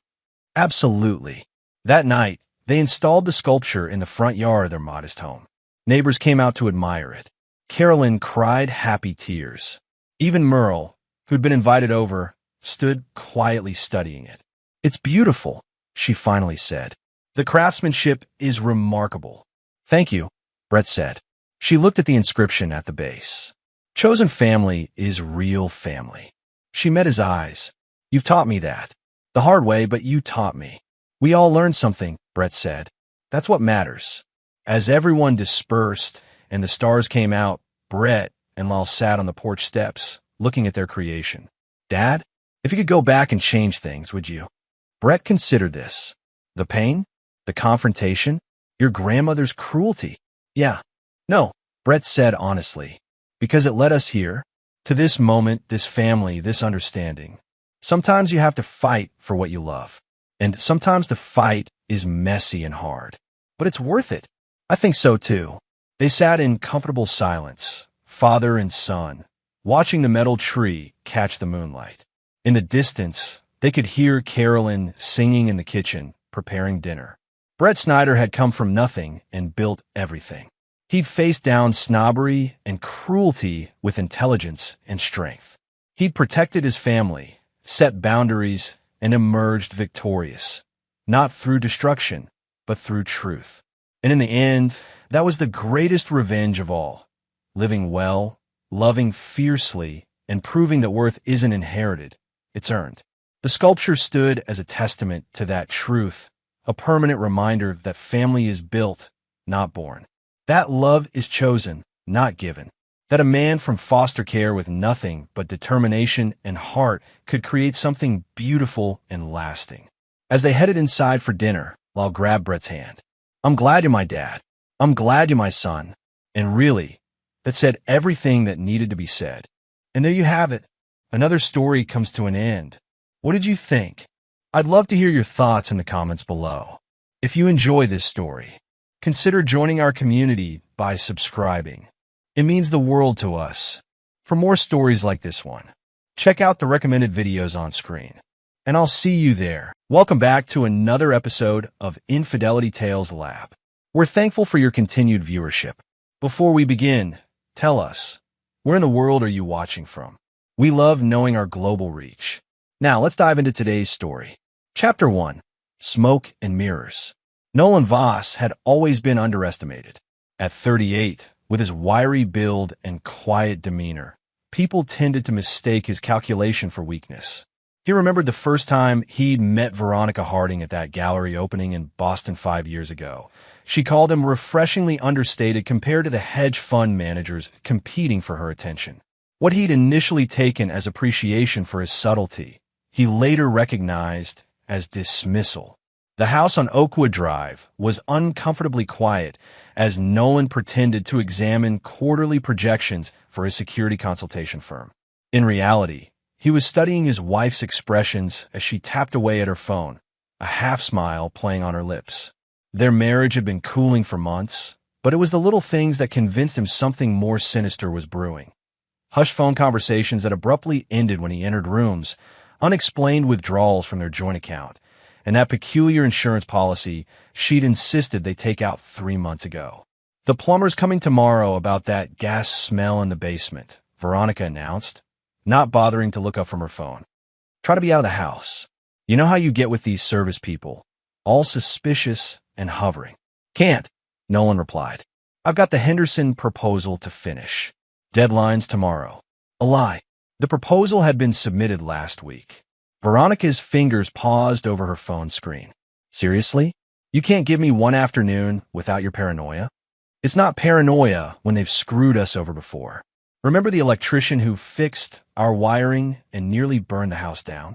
"Absolutely." That night, they installed the sculpture in the front yard of their modest home. Neighbors came out to admire it. Carolyn cried happy tears. Even Merle, who'd been invited over, stood quietly studying it. "It's beautiful," she finally said. "The craftsmanship is remarkable." "Thank you," Brett said. She looked at the inscription at the base. "Chosen family is real family." She met his eyes. "You've taught me that. The hard way, but you taught me." "We all learned something," Brett said. "That's what matters." As everyone dispersed and the stars came out, Brett and Lyle sat on the porch steps, looking at their creation. "Dad, if you could go back and change things, would you?" Brett considered this. "The pain? The confrontation? Your grandmother's cruelty?" "Yeah." "No," Brett said honestly. "Because it led us here, to this moment, this family, this understanding. Sometimes you have to fight for what you love. And sometimes the fight is messy and hard. But it's worth it." "I think so too." They sat in comfortable silence, father and son, watching the metal tree catch the moonlight. In the distance, they could hear Carolyn singing in the kitchen, preparing dinner. Brett Snyder had come from nothing and built everything. He'd faced down snobbery and cruelty with intelligence and strength. He'd protected his family, set boundaries, and emerged victorious, not through destruction, but through truth. And in the end, that was the greatest revenge of all, living well, loving fiercely, and proving that worth isn't inherited, it's earned. The sculpture stood as a testament to that truth, a permanent reminder that family is built, not born. That love is chosen, not given. That a man from foster care with nothing but determination and heart could create something beautiful and lasting. As they headed inside for dinner, Lyle grabbed Brett's hand. "I'm glad you're my dad. I'm glad you're my son." And really, that said everything that needed to be said. And there you have it. Another story comes to an end. What did you think? I'd love to hear your thoughts in the comments below. If you enjoy this story, consider joining our community by subscribing. It means the world to us. For more stories like this one, check out the recommended videos on screen. And I'll see you there. Welcome back to another episode of Infidelity Tales Lab. We're thankful for your continued viewership. Before we begin, Tell us, where in the world are you watching from? We love knowing our global reach. Now, let's dive into today's story. Chapter 1. Smoke and Mirrors. Nolan Voss had always been underestimated. At 38, with his wiry build and quiet demeanor, people tended to mistake his calculation for weakness. He remembered the first time he'd met Veronica Harding at that gallery opening in Boston 5 years ago. She called him refreshingly understated compared to the hedge fund managers competing for her attention. What he'd initially taken as appreciation for his subtlety, he later recognized as dismissal. The house on Oakwood Drive was uncomfortably quiet as Nolan pretended to examine quarterly projections for his security consultation firm. In reality, he was studying his wife's expressions as she tapped away at her phone, a half-smile playing on her lips. Their marriage had been cooling for months, but it was the little things that convinced him something more sinister was brewing. Hushed phone conversations that abruptly ended when he entered rooms, unexplained withdrawals from their joint account, and that peculiar insurance policy she'd insisted they take out 3 months ago. "The plumber's coming tomorrow about that gas smell in the basement," Veronica announced, not bothering to look up from her phone. "Try to be out of the house. You know how you get with these service people, all suspicious and hovering." "Can't," Nolan replied. "I've got the Henderson proposal to finish. Deadline's tomorrow." A lie. The proposal had been submitted last week. Veronica's fingers paused over her phone screen. "Seriously? You can't give me one afternoon without your paranoia?" "It's not paranoia when they've screwed us over before. Remember the electrician who fixed our wiring and nearly burned the house down?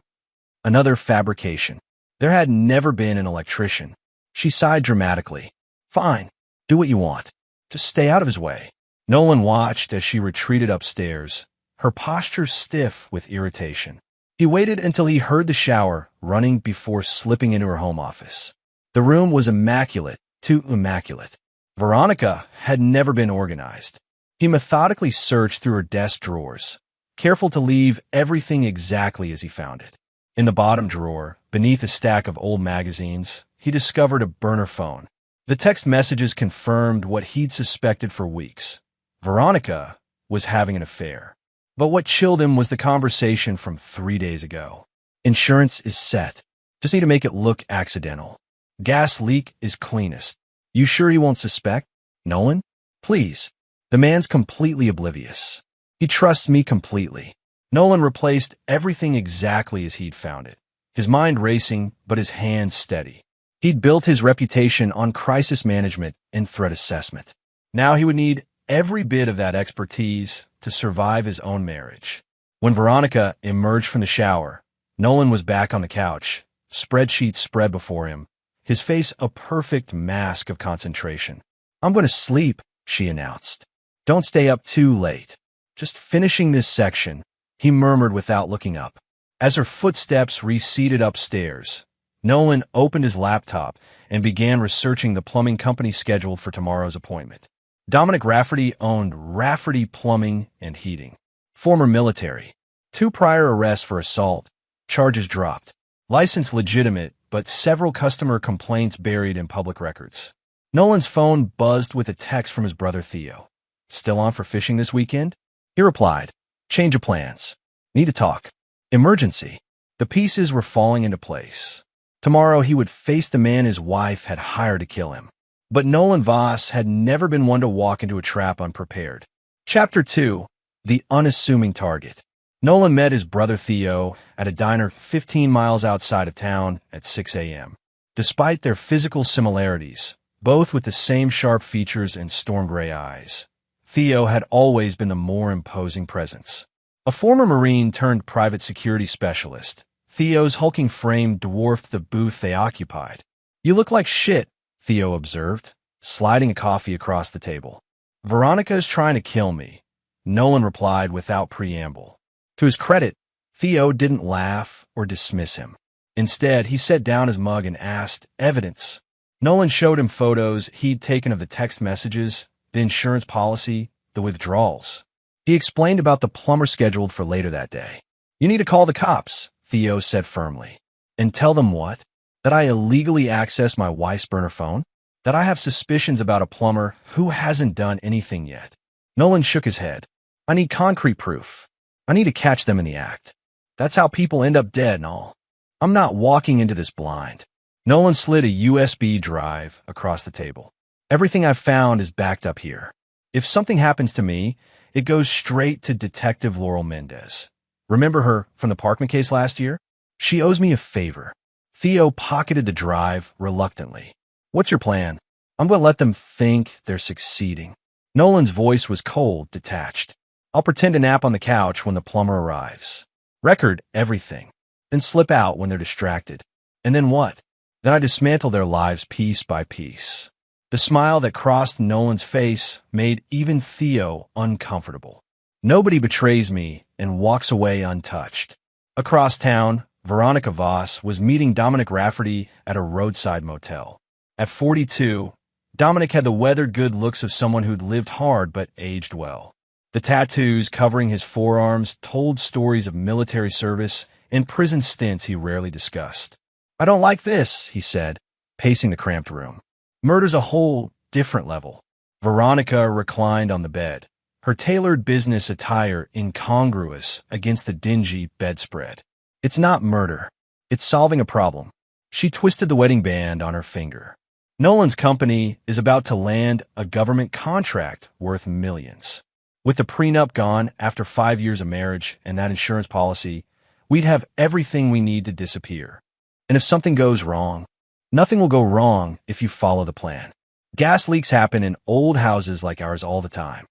Another fabrication. There had never been an electrician." She sighed dramatically. "Fine. Do what you want. Just stay out of his way." Nolan watched as she retreated upstairs, her posture stiff with irritation. He waited until he heard the shower running before slipping into her home office. The room was immaculate, too immaculate. Veronica had never been organized. He methodically searched through her desk drawers, careful to leave everything exactly as he found it. In the bottom drawer, beneath a stack of old magazines, he discovered a burner phone. The text messages confirmed what he'd suspected for weeks. Veronica was having an affair. But what chilled him was the conversation from 3 days ago. "Insurance is set. Just need to make it look accidental. Gas leak is cleanest. You sure he won't suspect? Nolan? Please." The man's completely oblivious. "He trusts me completely." Nolan replaced everything exactly as he'd found it, his mind racing but his hands steady. He'd built his reputation on crisis management and threat assessment. Now he would need every bit of that expertise to survive his own marriage. When Veronica emerged from the shower, Nolan was back on the couch, spreadsheets spread before him, his face a perfect mask of concentration. "I'm going to sleep," she announced. "Don't stay up too late. Just finishing this section," he murmured without looking up. As her footsteps receded upstairs, Nolan opened his laptop and began researching the plumbing company schedule for tomorrow's appointment. Dominic Rafferty owned Rafferty Plumbing and Heating. Former military. 2 prior arrests for assault. Charges dropped. License legitimate, but several customer complaints buried in public records. Nolan's phone buzzed with a text from his brother Theo. "Still on for fishing this weekend?" He replied, "Change of plans. Need to talk. Emergency." The pieces were falling into place. Tomorrow he would face the man his wife had hired to kill him. But Nolan Voss had never been one to walk into a trap unprepared. Chapter 2. The Unassuming Target. Nolan met his brother Theo at a diner 15 miles outside of town at 6 a.m. Despite their physical similarities, both with the same sharp features and storm gray eyes, Theo had always been the more imposing presence. A former Marine turned private security specialist, Theo's hulking frame dwarfed the booth they occupied. "You look like shit," Theo observed, sliding a coffee across the table. "Veronica is trying to kill me," Nolan replied without preamble. To his credit, Theo didn't laugh or dismiss him. Instead, he set down his mug and asked, "Evidence?" Nolan showed him photos he'd taken of the text messages, the insurance policy, the withdrawals. He explained about the plumber scheduled for later that day. "You need to call the cops," Theo said firmly. "And tell them what? That I illegally accessed my wife's burner phone? That I have suspicions about a plumber who hasn't done anything yet?" Nolan shook his head. I need concrete proof. I need to catch them in the act. That's how people end up dead and all. I'm not walking into this blind. Nolan slid a USB drive across the table. Everything I've found is backed up here. If something happens to me, it goes straight to Detective Laurel Mendez. Remember her from the Parkman case last year? She owes me a favor. Theo pocketed the drive reluctantly. What's your plan? I'm going to let them think they're succeeding. Nolan's voice was cold, detached. I'll pretend to nap on the couch when the plumber arrives. Record everything. Then slip out when they're distracted. And then what? Then I dismantle their lives piece by piece. The smile that crossed Nolan's face made even Theo uncomfortable. Nobody betrays me and walks away untouched. Across town, Veronica Voss was meeting Dominic Rafferty at a roadside motel. At 42, Dominic had the weathered good looks of someone who'd lived hard but aged well. The tattoos covering his forearms told stories of military service and prison stints he rarely discussed. I don't like this, he said, pacing the cramped room. Murder's a whole different level. Veronica reclined on the bed, her tailored business attire incongruous against the dingy bedspread. It's not murder. It's solving a problem. She twisted the wedding band on her finger. Nolan's company is about to land a government contract worth millions. With the prenup gone after 5 years of marriage and that insurance policy, we'd have everything we need to disappear. And if something goes wrong, nothing will go wrong if you follow the plan. Gas leaks happen in old houses like ours all the time.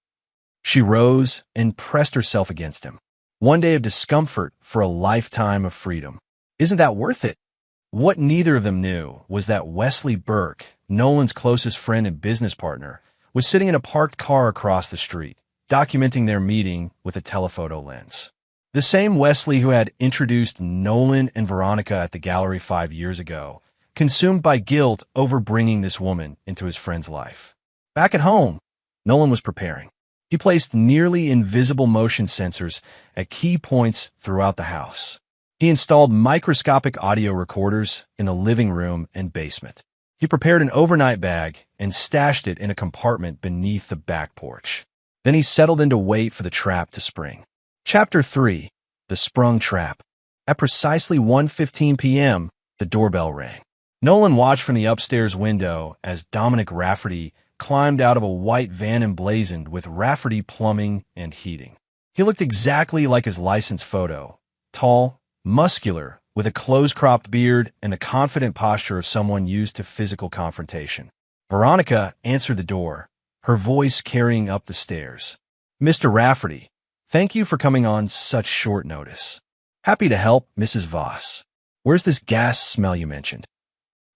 She rose and pressed herself against him. One day of discomfort for a lifetime of freedom. Isn't that worth it? What neither of them knew was that Wesley Burke, Nolan's closest friend and business partner, was sitting in a parked car across the street, documenting their meeting with a telephoto lens. The same Wesley who had introduced Nolan and Veronica at the gallery 5 years ago, consumed by guilt over bringing this woman into his friend's life. Back at home, Nolan was preparing. He placed nearly invisible motion sensors at key points throughout the house. He installed microscopic audio recorders in the living room and basement. He prepared an overnight bag and stashed it in a compartment beneath the back porch. Then he settled in to wait for the trap to spring. Chapter 3. The Sprung Trap. At precisely 1:15 p.m., the doorbell rang. Nolan watched from the upstairs window as Dominic Rafferty climbed out of a white van emblazoned with Rafferty Plumbing and Heating. He looked exactly like his license photo, tall, muscular, with a close-cropped beard and the confident posture of someone used to physical confrontation. Veronica answered the door, her voice carrying up the stairs. Mr. Rafferty, thank you for coming on such short notice. Happy to help, Mrs. Voss. Where's this gas smell you mentioned?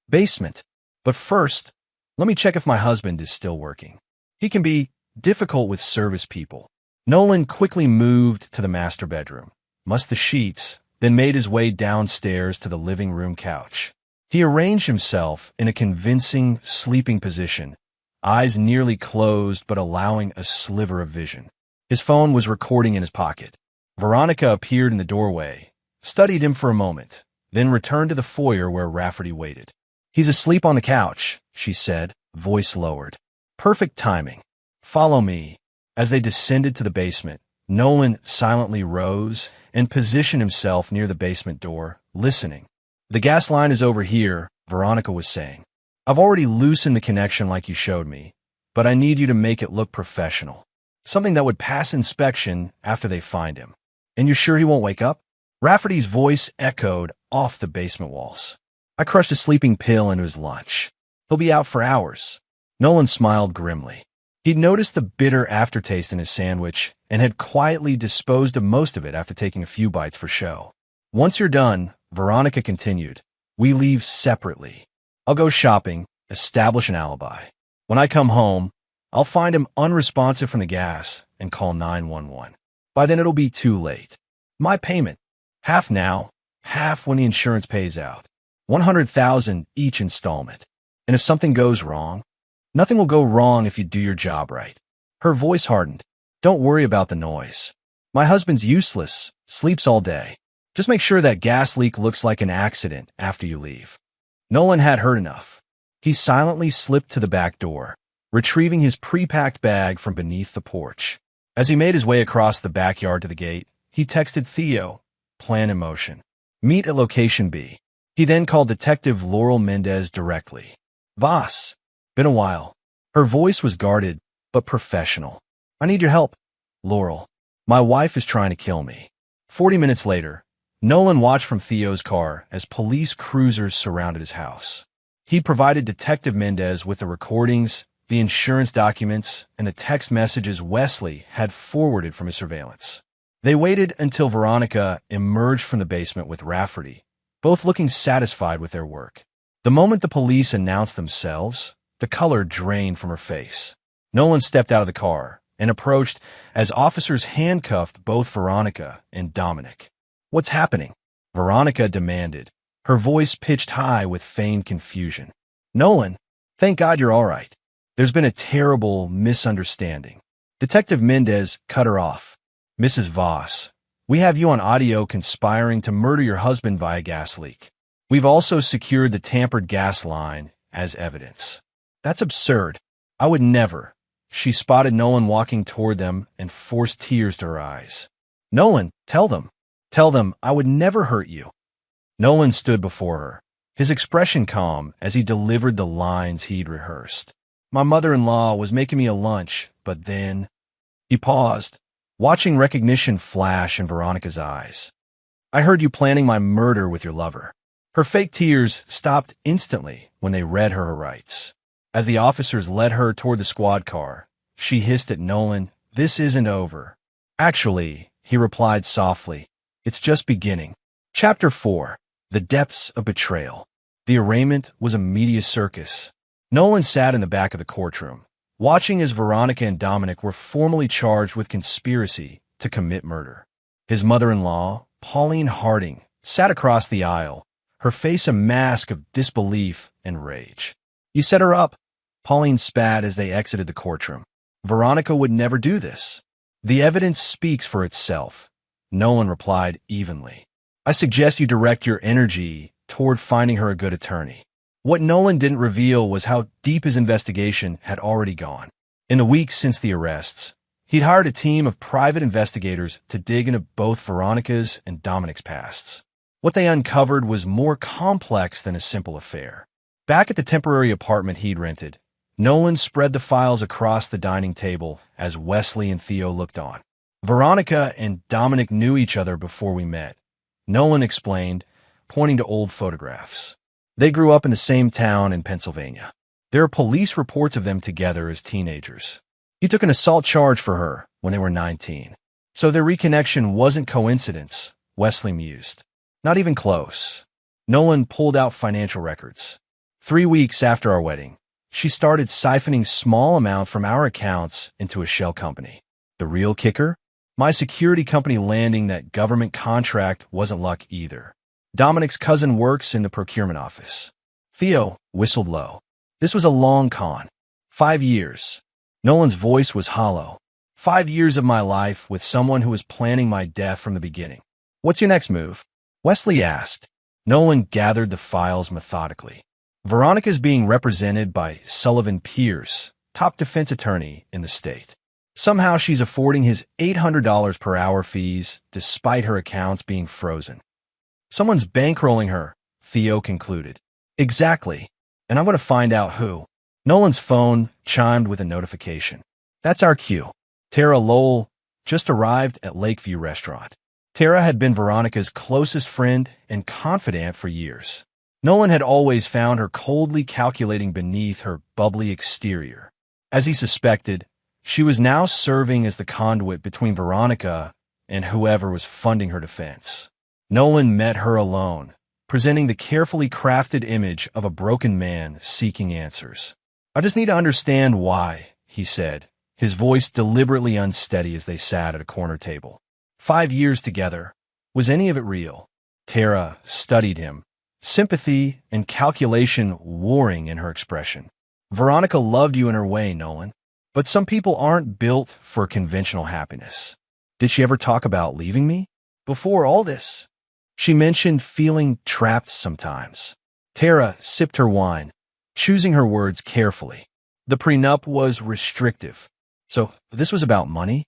Basement. But first, let me check if my husband is still working. He can be difficult with service people. Nolan quickly moved to the master bedroom, mussed the sheets, then made his way downstairs to the living room couch. He arranged himself in a convincing sleeping position, eyes nearly closed but allowing a sliver of vision. His phone was recording in his pocket. Veronica appeared in the doorway, studied him for a moment, then returned to the foyer where Rafferty waited. He's asleep on the couch, she said, voice lowered. Perfect timing. Follow me. As they descended to the basement, Nolan silently rose and positioned himself near the basement door, listening. The gas line is over here, Veronica was saying. I've already loosened the connection like you showed me, but I need you to make it look professional. Something that would pass inspection after they find him. And you're sure he won't wake up? Rafferty's voice echoed off the basement walls. I crushed a sleeping pill into his lunch. He'll be out for hours. Nolan smiled grimly. He'd noticed the bitter aftertaste in his sandwich and had quietly disposed of most of it after taking a few bites for show. Once you're done, Veronica continued, we leave separately. I'll go shopping, establish an alibi. When I come home, I'll find him unresponsive from the gas and call 911. By then it'll be too late. My payment, half now, half when the insurance pays out. $100,000 each installment. And if something goes wrong, nothing will go wrong if you do your job right. Her voice hardened. Don't worry about the noise. My husband's useless, sleeps all day. Just make sure that gas leak looks like an accident after you leave. Nolan had heard enough. He silently slipped to the back door, retrieving his pre-packed bag from beneath the porch. As he made his way across the backyard to the gate, he texted Theo, plan in motion. Meet at location B. He then called Detective Laurel Mendez directly. Voss. Been a while. Her voice was guarded, but professional. I need your help. Laurel. My wife is trying to kill me. 40 minutes later, Nolan watched from Theo's car as police cruisers surrounded his house. He provided Detective Mendez with the recordings, the insurance documents, and the text messages Wesley had forwarded from his surveillance. They waited until Veronica emerged from the basement with Rafferty, both looking satisfied with their work. The moment the police announced themselves, the color drained from her face. Nolan stepped out of the car and approached as officers handcuffed both Veronica and Dominic. What's happening? Veronica demanded, her voice pitched high with feigned confusion. Nolan, thank God you're all right. There's been a terrible misunderstanding. Detective Mendez cut her off. Mrs. Voss, we have you on audio conspiring to murder your husband via gas leak. We've also secured the tampered gas line as evidence. That's absurd. I would never. She spotted Nolan walking toward them and forced tears to her eyes. Nolan, tell them. Tell them I would never hurt you. Nolan stood before her, his expression calm as he delivered the lines he'd rehearsed. My mother-in-law was making me a lunch, but then... He paused, watching recognition flash in Veronica's eyes. I heard you planning my murder with your lover. Her fake tears stopped instantly when they read her rights. As the officers led her toward the squad car, she hissed at Nolan, this isn't over. Actually, he replied softly, it's just beginning. Chapter 4. The Depths of Betrayal. The arraignment was a media circus. Nolan sat in the back of the courtroom, watching as Veronica and Dominic were formally charged with conspiracy to commit murder. His mother-in-law, Pauline Harding, sat across the aisle, her face a mask of disbelief and rage. You set her up, Pauline spat as they exited the courtroom. Veronica would never do this. The evidence speaks for itself, Nolan replied evenly. I suggest you direct your energy toward finding her a good attorney. What Nolan didn't reveal was how deep his investigation had already gone. In the weeks since the arrests, he'd hired a team of private investigators to dig into both Veronica's and Dominic's pasts. What they uncovered was more complex than a simple affair. Back at the temporary apartment he'd rented, Nolan spread the files across the dining table as Wesley and Theo looked on. Veronica and Dominic knew each other before we met, Nolan explained, pointing to old photographs. They grew up in the same town in Pennsylvania. There are police reports of them together as teenagers. He took an assault charge for her when they were 19. So their reconnection wasn't coincidence, Wesley mused. Not even close. Nolan pulled out financial records. 3 weeks after our wedding, she started siphoning small amounts from our accounts into a shell company. The real kicker? My security company landing that government contract wasn't luck either. Dominic's cousin works in the procurement office. Theo whistled low. This was a long con. 5 years. Nolan's voice was hollow. 5 years of my life with someone who was planning my death from the beginning. What's your next move? Wesley asked. Nolan gathered the files methodically. Veronica's being represented by Sullivan Pierce, top defense attorney in the state. Somehow she's affording his $800 per hour fees despite her accounts being frozen. Someone's bankrolling her, Theo concluded. Exactly. And I'm going to find out who. Nolan's phone chimed with a notification. That's our cue. Tara Lowell just arrived at Lakeview Restaurant. Tara had been Veronica's closest friend and confidant for years. Nolan had always found her coldly calculating beneath her bubbly exterior. As he suspected, she was now serving as the conduit between Veronica and whoever was funding her defense. Nolan met her alone, presenting the carefully crafted image of a broken man seeking answers. I just need to understand why, he said, his voice deliberately unsteady as they sat at a corner table. 5 years together. Was any of it real? Tara studied him, sympathy and calculation warring in her expression. Veronica loved you in her way, Nolan. But some people aren't built for conventional happiness. Did she ever talk about leaving me? Before all this? She mentioned feeling trapped sometimes. Tara sipped her wine, choosing her words carefully. The prenup was restrictive. So this was about money?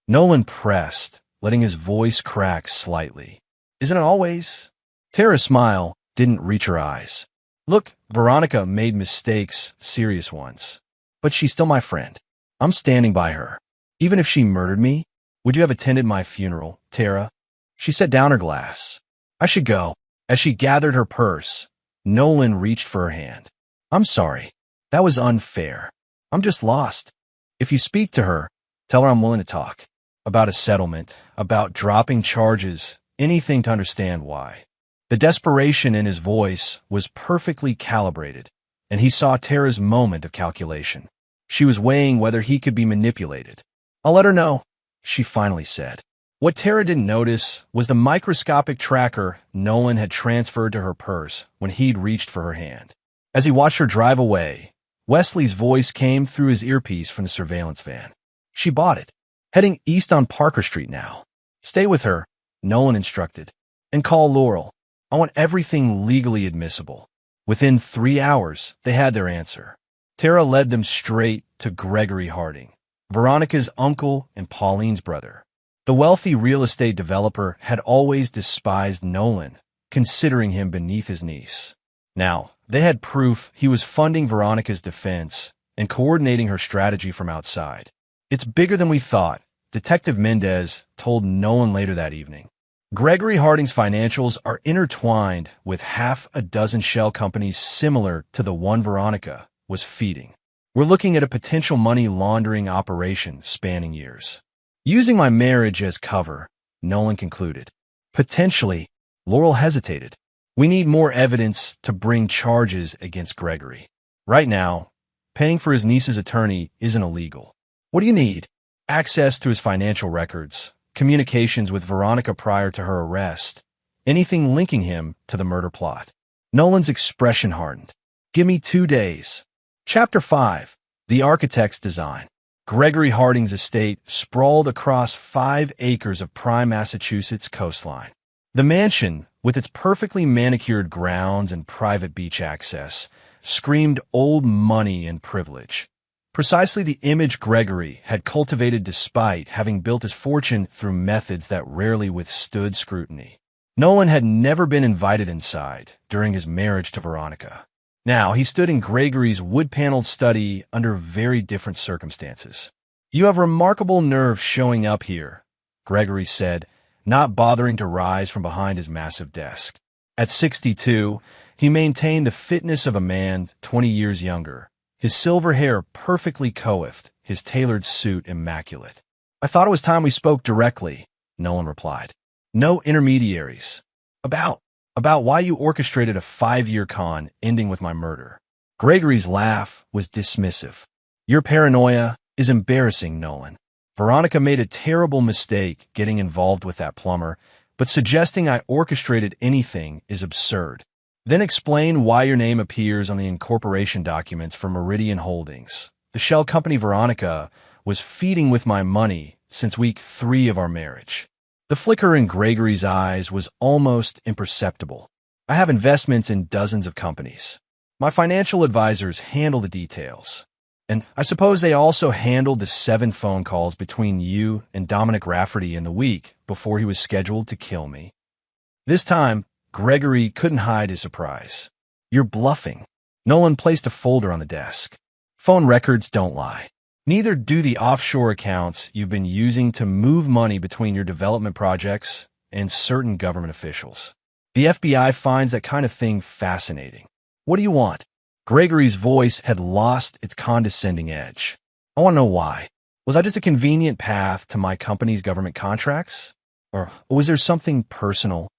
Nolan pressed, letting his voice crack slightly. Isn't it always? Tara's smile didn't reach her eyes. Look, Veronica made mistakes, serious ones. But she's still my friend. I'm standing by her. Even if she murdered me, would you have attended my funeral, Tara? She set down her glass. I should go. As she gathered her purse, Nolan reached for her hand. I'm sorry. That was unfair. I'm just lost. If you speak to her, tell her I'm willing to talk. About a settlement, about dropping charges, anything to understand why. The desperation in his voice was perfectly calibrated, and he saw Tara's moment of calculation. She was weighing whether he could be manipulated. I'll let her know, she finally said. What Tara didn't notice was the microscopic tracker Nolan had transferred to her purse when he'd reached for her hand. As he watched her drive away, Wesley's voice came through his earpiece from the surveillance van. She bought it. Heading east on Parker Street now. Stay with her, Nolan instructed, and call Laurel. I want everything legally admissible. Within 3 hours, they had their answer. Tara led them straight to Gregory Harding, Veronica's uncle and Pauline's brother. The wealthy real estate developer had always despised Nolan, considering him beneath his niece. Now, they had proof he was funding Veronica's defense and coordinating her strategy from outside. It's bigger than we thought, Detective Mendez told Nolan later that evening. Gregory Harding's financials are intertwined with half a dozen shell companies similar to the one Veronica was feeding. We're looking at a potential money laundering operation spanning years. Using my marriage as cover, Nolan concluded. Potentially, Laurel hesitated. We need more evidence to bring charges against Gregory. Right now, paying for his niece's attorney isn't illegal. What do you need? Access to his financial records, communications with Veronica prior to her arrest, anything linking him to the murder plot. Nolan's expression hardened. Give me 2 days. Chapter 5. The Architect's Design. Gregory Harding's estate sprawled across 5 acres of prime Massachusetts coastline. The mansion, with its perfectly manicured grounds and private beach access, screamed old money and privilege. Precisely the image Gregory had cultivated despite having built his fortune through methods that rarely withstood scrutiny. Nolan had never been invited inside during his marriage to Veronica. Now, he stood in Gregory's wood-paneled study under very different circumstances. You have remarkable nerve showing up here, Gregory said, not bothering to rise from behind his massive desk. At 62, he maintained the fitness of a man 20 years younger, his silver hair perfectly coiffed, his tailored suit immaculate. I thought it was time we spoke directly, Nolan replied. No intermediaries. About why you orchestrated a 5-year con ending with my murder. Gregory's laugh was dismissive. Your paranoia is embarrassing, Nolan. Veronica made a terrible mistake getting involved with that plumber, but suggesting I orchestrated anything is absurd. Then explain why your name appears on the incorporation documents for Meridian Holdings. The shell company Veronica was feeding with my money since week 3 of our marriage. The flicker in Gregory's eyes was almost imperceptible. I have investments in dozens of companies. My financial advisors handle the details. And I suppose they also handled the 7 phone calls between you and Dominic Rafferty in the week before he was scheduled to kill me. This time, Gregory couldn't hide his surprise. You're bluffing. Nolan placed a folder on the desk. Phone records don't lie. Neither do the offshore accounts you've been using to move money between your development projects and certain government officials. The FBI finds that kind of thing fascinating. What do you want? Gregory's voice had lost its condescending edge. I want to know why. Was I just a convenient path to my company's government contracts? Or was there something personal?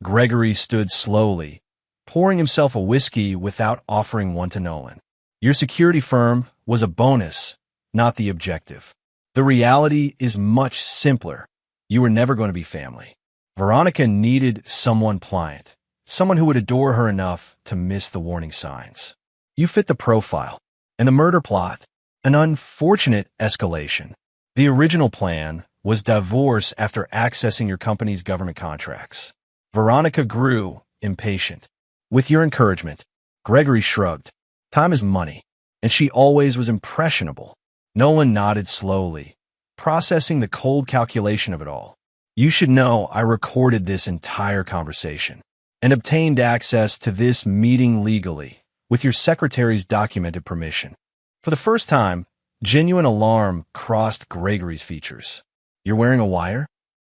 Gregory stood slowly, pouring himself a whiskey without offering one to Nolan. Your security firm was a bonus, not the objective. The reality is much simpler. You were never going to be family. Veronica needed someone pliant, someone who would adore her enough to miss the warning signs. You fit the profile. And the murder plot, an unfortunate escalation. The original plan was divorce after accessing your company's government contracts. Veronica grew impatient. With your encouragement, Gregory shrugged. Time is money, and she always was impressionable. Nolan nodded slowly, processing the cold calculation of it all. You should know I recorded this entire conversation and obtained access to this meeting legally with your secretary's documented permission. For the first time, genuine alarm crossed Gregory's features. You're wearing a wire?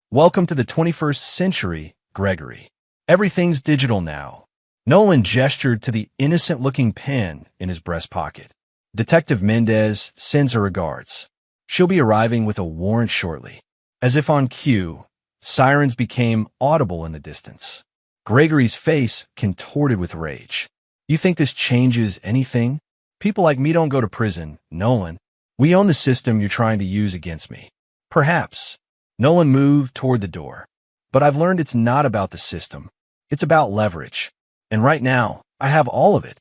Welcome to the 21st century, Gregory. Everything's digital now. Nolan gestured to the innocent-looking pen in his breast pocket. Detective Mendez sends her regards. She'll be arriving with a warrant shortly. As if on cue, sirens became audible in the distance. Gregory's face contorted with rage. You think this changes anything? People like me don't go to prison, Nolan. We own the system you're trying to use against me. Perhaps. Nolan moved toward the door. But I've learned it's not about the system. It's about leverage. And right now, I have all of it.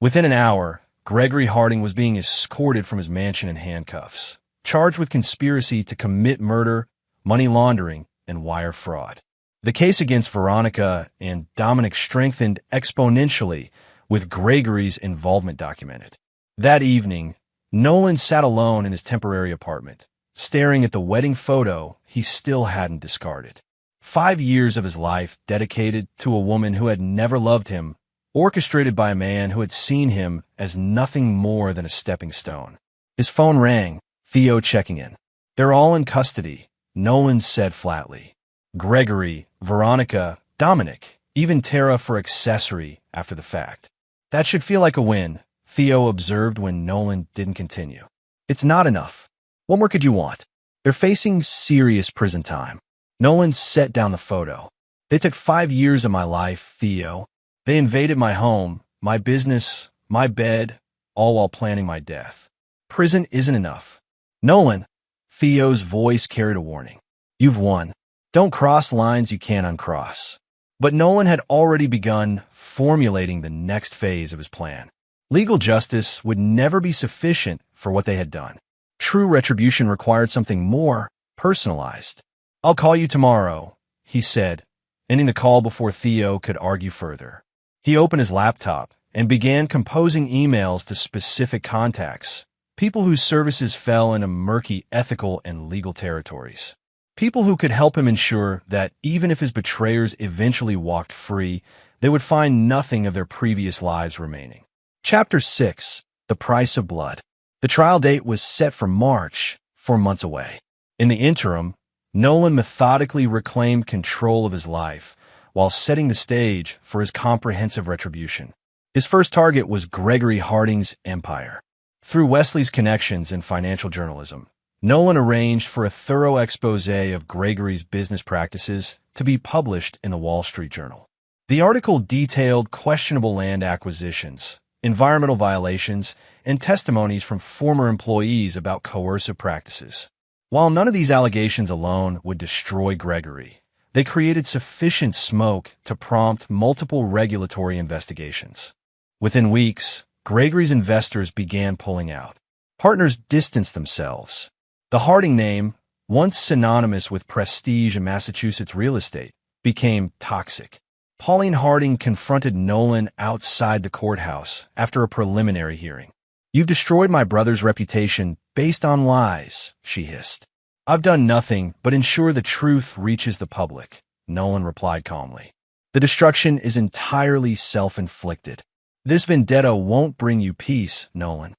Within an hour, Gregory Harding was being escorted from his mansion in handcuffs, charged with conspiracy to commit murder, money laundering, and wire fraud. The case against Veronica and Dominic strengthened exponentially with Gregory's involvement documented. That evening, Nolan sat alone in his temporary apartment, staring at the wedding photo he still hadn't discarded. 5 years of his life dedicated to a woman who had never loved him, orchestrated by a man who had seen him as nothing more than a stepping stone. His phone rang, Theo checking in. They're all in custody, Nolan said flatly. Gregory, Veronica, Dominic, even Tara for accessory after the fact. That should feel like a win, Theo observed when Nolan didn't continue. It's not enough. What more could you want? They're facing serious prison time. Nolan set down the photo. They took 5 years of my life, Theo. They invaded my home, my business, my bed, all while planning my death. Prison isn't enough. Nolan, Theo's voice carried a warning. You've won. Don't cross lines you can't uncross. But Nolan had already begun formulating the next phase of his plan. Legal justice would never be sufficient for what they had done. True retribution required something more personalized. I'll call you tomorrow, he said, ending the call before Theo could argue further. He opened his laptop and began composing emails to specific contacts, people whose services fell into murky ethical and legal territories. People who could help him ensure that even if his betrayers eventually walked free, they would find nothing of their previous lives remaining. Chapter 6. The Price of Blood. The trial date was set for March, 4 months away. In the interim, Nolan methodically reclaimed control of his life while setting the stage for his comprehensive retribution. His first target was Gregory Harding's empire. Through Wesley's connections in financial journalism, Nolan arranged for a thorough expose of Gregory's business practices to be published in the Wall Street Journal. The article detailed questionable land acquisitions, environmental violations, and testimonies from former employees about coercive practices. While none of these allegations alone would destroy Gregory, they created sufficient smoke to prompt multiple regulatory investigations. Within weeks, Gregory's investors began pulling out. Partners distanced themselves. The Harding name, once synonymous with prestige in Massachusetts real estate, became toxic. Pauline Harding confronted Nolan outside the courthouse after a preliminary hearing. You've destroyed my brother's reputation based on lies, she hissed. I've done nothing but ensure the truth reaches the public, Nolan replied calmly. The destruction is entirely self-inflicted. This vendetta won't bring you peace, Nolan.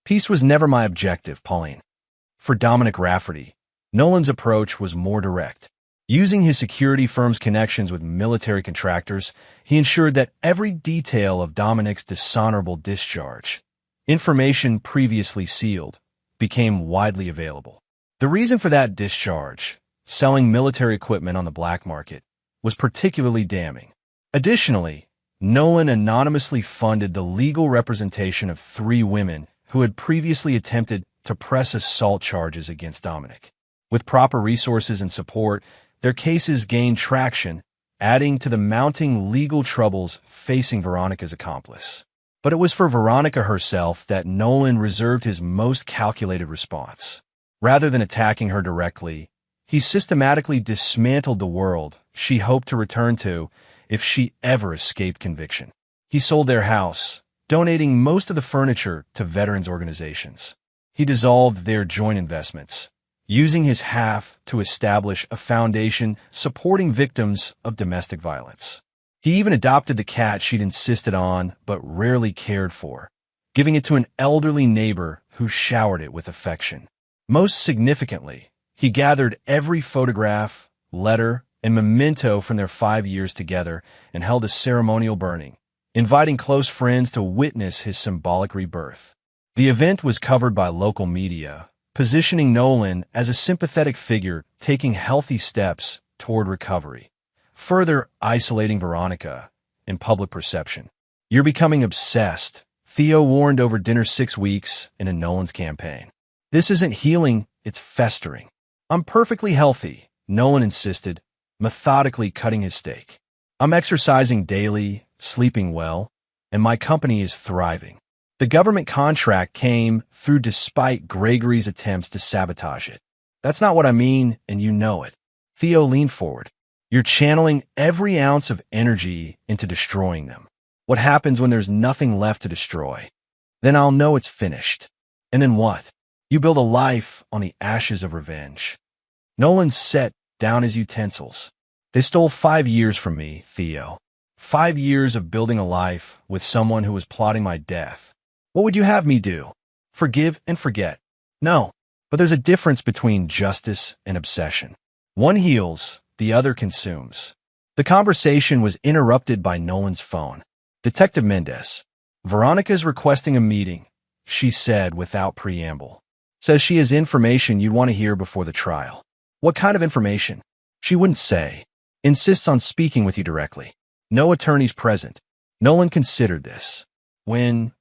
Peace was never my objective, Pauline. For Dominic Rafferty, Nolan's approach was more direct. Using his security firm's connections with military contractors, he ensured that every detail of Dominic's dishonorable discharge, information previously sealed, became widely available. The reason for that discharge, selling military equipment on the black market, was particularly damning. Additionally, Nolan anonymously funded the legal representation of 3 women who had previously attempted to press assault charges against Dominic. With proper resources and support, their cases gained traction, adding to the mounting legal troubles facing Veronica's accomplice. But it was for Veronica herself that Nolan reserved his most calculated response. Rather than attacking her directly, he systematically dismantled the world she hoped to return to if she ever escaped conviction. He sold their house, donating most of the furniture to veterans organizations. He dissolved their joint investments, using his half to establish a foundation supporting victims of domestic violence. He even adopted the cat she'd insisted on but rarely cared for, giving it to an elderly neighbor who showered it with affection. Most significantly, he gathered every photograph, letter, and memento from their 5 years together and held a ceremonial burning, inviting close friends to witness his symbolic rebirth. The event was covered by local media, positioning Nolan as a sympathetic figure taking healthy steps toward recovery, further isolating Veronica in public perception. "You're becoming obsessed," Theo warned over dinner 6 weeks into Nolan's campaign. "This isn't healing, it's festering." "I'm perfectly healthy," Nolan insisted, methodically cutting his steak. "I'm exercising daily, sleeping well, and my company is thriving. The government contract came through despite Gregory's attempts to sabotage it." "That's not what I mean, and you know it." Theo leaned forward. "You're channeling every ounce of energy into destroying them. What happens when there's nothing left to destroy? Then I'll know it's finished. And then what? You build a life on the ashes of revenge." Nolan set down his utensils. "They stole 5 years from me, Theo. 5 years of building a life with someone who was plotting my death. What would you have me do? Forgive and forget? No, but there's a difference between justice and obsession. One heals, the other consumes." The conversation was interrupted by Nolan's phone. "Detective Mendez, Veronica's requesting a meeting," she said without preamble. "Says she has information you'd want to hear before the trial." "What kind of information?" "She wouldn't say. Insists on speaking with you directly. No attorneys present." Nolan considered this. "When?"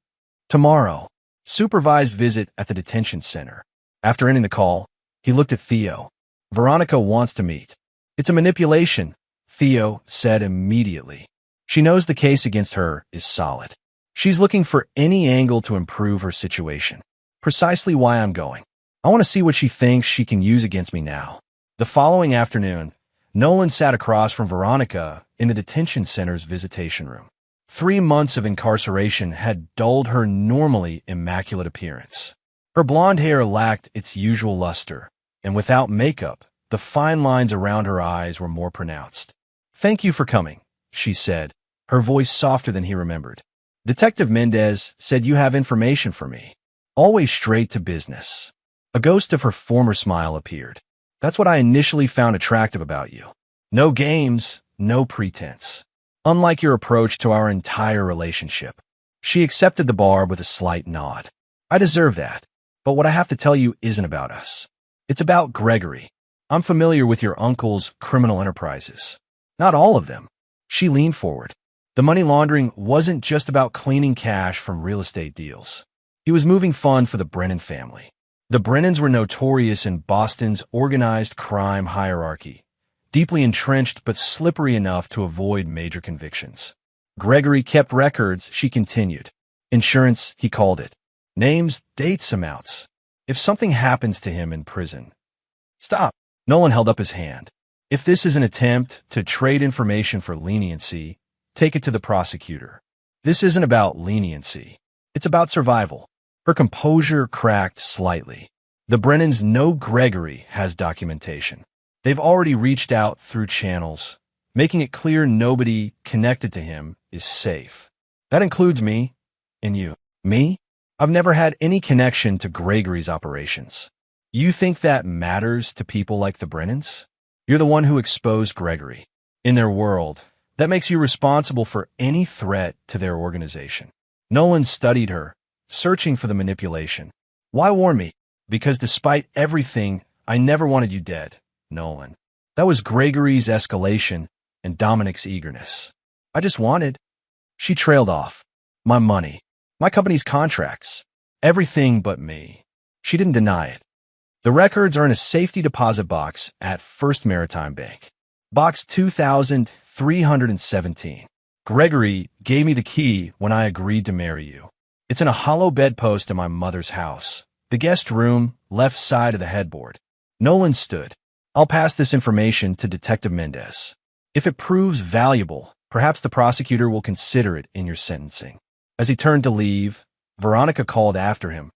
"Tomorrow. Supervised visit at the detention center." After ending the call, he looked at Theo. "Veronica wants to meet." "It's a manipulation," Theo said immediately. "She knows the case against her is solid. She's looking for any angle to improve her situation. Precisely why I'm going. I want to see what she thinks she can use against me now." The following afternoon, Nolan sat across from Veronica in the detention center's visitation room. 3 months of incarceration had dulled her normally immaculate appearance. Her blonde hair lacked its usual luster, and without makeup, the fine lines around her eyes were more pronounced. "Thank you for coming," she said, her voice softer than he remembered. "Detective Mendez said you have information for me. Always straight to business." A ghost of her former smile appeared. "That's what I initially found attractive about you. No games, no pretense. Unlike your approach to our entire relationship." She accepted the barb with a slight nod. "I deserve that. But what I have to tell you isn't about us. It's about Gregory. I'm familiar with your uncle's criminal enterprises." "Not all of them." She leaned forward. The money laundering wasn't just about cleaning cash from real estate deals. He was moving funds for the Brennan family. The Brennans were notorious in Boston's organized crime hierarchy, deeply entrenched but slippery enough to avoid major convictions. Gregory kept records, she continued. Insurance, he called it. Names, dates, amounts. If something happens to him in prison. Stop. Nolan held up his hand. If this is an attempt to trade information for leniency, take it to the prosecutor. This isn't about leniency. It's about survival. Her composure cracked slightly. The Brennans know Gregory has documentation. They've already reached out through channels, making it clear nobody connected to him is safe. That includes me and you. Me? I've never had any connection to Gregory's operations. You think that matters to people like the Brennans? You're the one who exposed Gregory. In their world, that makes you responsible for any threat to their organization. Nolan studied her, searching for the manipulation. Why warn me? Because despite everything, I never wanted you dead, Nolan. That was Gregory's escalation and Dominic's eagerness. I just wanted. She trailed off. My money. My company's contracts. Everything but me. She didn't deny it. The records are in a safety deposit box at First Maritime Bank. Box 2317. Gregory gave me the key when I agreed to marry you. It's in a hollow bedpost in my mother's house. The guest room, left side of the headboard. Nolan stood. I'll pass this information to Detective Mendez. If it proves valuable, perhaps the prosecutor will consider it in your sentencing. As he turned to leave, Veronica called after him.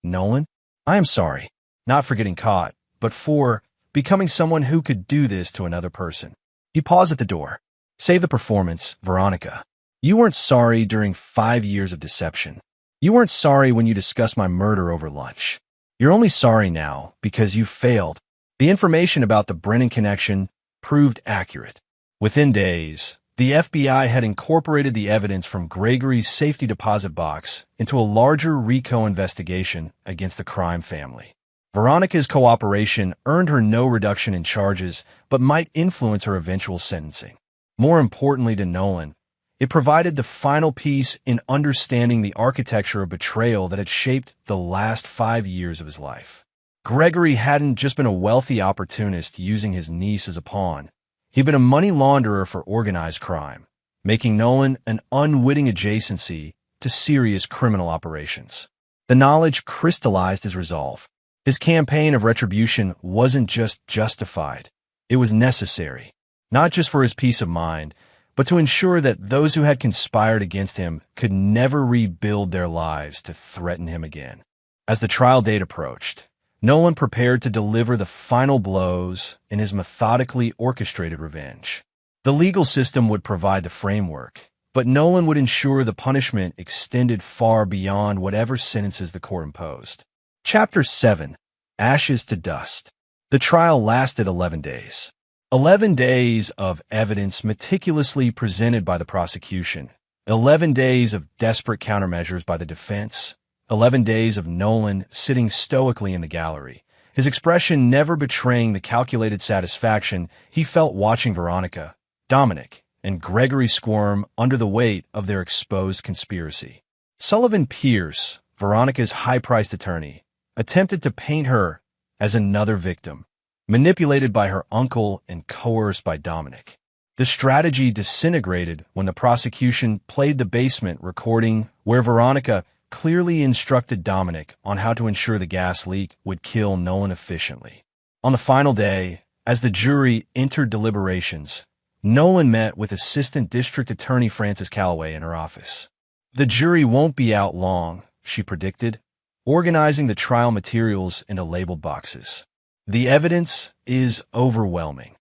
Nolan, I am sorry, not for getting caught, but 4. Becoming someone who could do this to another person. You pause at the door. Save the performance, Veronica. You weren't sorry during 5 years of deception. You weren't sorry when you discussed my murder over lunch. You're only sorry now because you failed. The information about the Brennan connection proved accurate. Within days, the FBI had incorporated the evidence from Gregory's safety deposit box into a larger RICO investigation against the crime family. Veronica's cooperation earned her no reduction in charges, but might influence her eventual sentencing. More importantly to Nolan, it provided the final piece in understanding the architecture of betrayal that had shaped the last 5 years of his life. Gregory hadn't just been a wealthy opportunist using his niece as a pawn. He'd been a money launderer for organized crime, making Nolan an unwitting adjacency to serious criminal operations. The knowledge crystallized his resolve. His campaign of retribution wasn't just justified. It was necessary, not just for his peace of mind, but to ensure that those who had conspired against him could never rebuild their lives to threaten him again. As the trial date approached, Nolan prepared to deliver the final blows in his methodically orchestrated revenge. The legal system would provide the framework, but Nolan would ensure the punishment extended far beyond whatever sentences the court imposed. Chapter 7. Ashes to Dust. The trial lasted 11 days. 11 days of evidence meticulously presented by the prosecution. 11 days of desperate countermeasures by the defense. 11 days of Nolan sitting stoically in the gallery, his expression never betraying the calculated satisfaction he felt watching Veronica, Dominic, and Gregory squirm under the weight of their exposed conspiracy. Sullivan Pierce, Veronica's high-priced attorney, attempted to paint her as another victim, manipulated by her uncle and coerced by Dominic. The strategy disintegrated when the prosecution played the basement recording where Veronica clearly instructed Dominic on how to ensure the gas leak would kill Nolan efficiently. On the final day, as the jury entered deliberations, Nolan met with Assistant District Attorney Frances Calloway in her office. The jury won't be out long, she predicted, organizing the trial materials into labeled boxes. The evidence is overwhelming.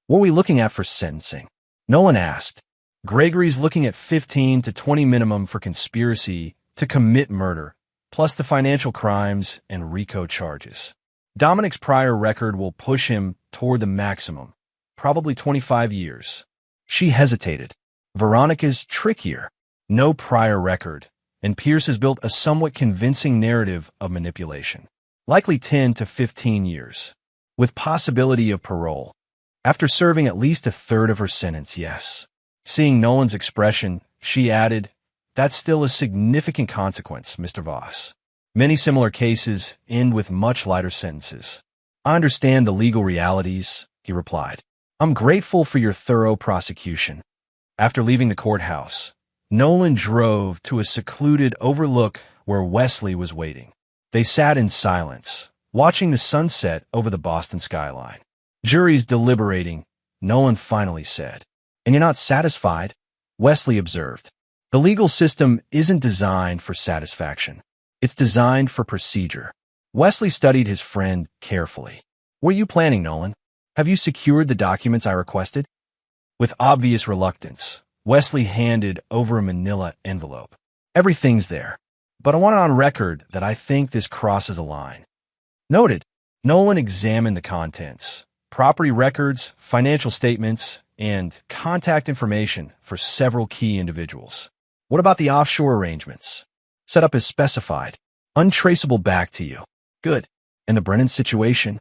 What are we looking at for sentencing? Nolan asked. Gregory's looking at 15 to 20 minimum for conspiracy to commit murder, plus the financial crimes and RICO charges. Dominic's prior record will push him toward the maximum, probably 25 years. She hesitated. Veronica's trickier. No prior record, and Pierce has built a somewhat convincing narrative of manipulation. Likely 10 to 15 years, with possibility of parole. After serving at least a third of her sentence, yes. Seeing Nolan's expression, she added, "That's still a significant consequence, Mr. Voss. Many similar cases end with much lighter sentences." "I understand the legal realities," he replied. "I'm grateful for your thorough prosecution." After leaving the courthouse, Nolan drove to a secluded overlook where Wesley was waiting. They sat in silence, watching the sunset over the Boston skyline. "Jury's deliberating," Nolan finally said. "And you're not satisfied?" Wesley observed. "The legal system isn't designed for satisfaction. It's designed for procedure." Wesley studied his friend carefully. "What are you planning, Nolan? Have you secured the documents I requested?" With obvious reluctance, Wesley handed over a manila envelope. "Everything's there, but I want it on record that I think this crosses a line." Noted. Nolan examined the contents. Property records, financial statements, and contact information for several key individuals. "What about the offshore arrangements?" "Set up as specified. Untraceable back to you." "Good. And the Brennan situation?"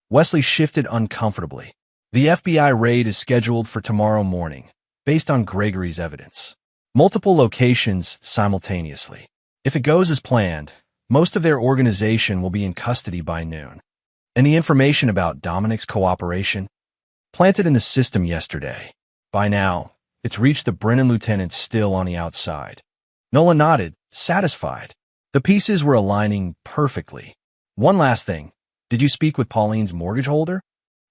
Wesley shifted uncomfortably. "The FBI raid is scheduled for tomorrow morning, based on Gregory's evidence. Multiple locations simultaneously. If it goes as planned, most of their organization will be in custody by noon. Any information about Dominic's cooperation?" "Planted in the system yesterday. By now, it's reached the Brennan lieutenants still on the outside." Nolan nodded, satisfied. The pieces were aligning perfectly. "One last thing. Did you speak with Pauline's mortgage holder?"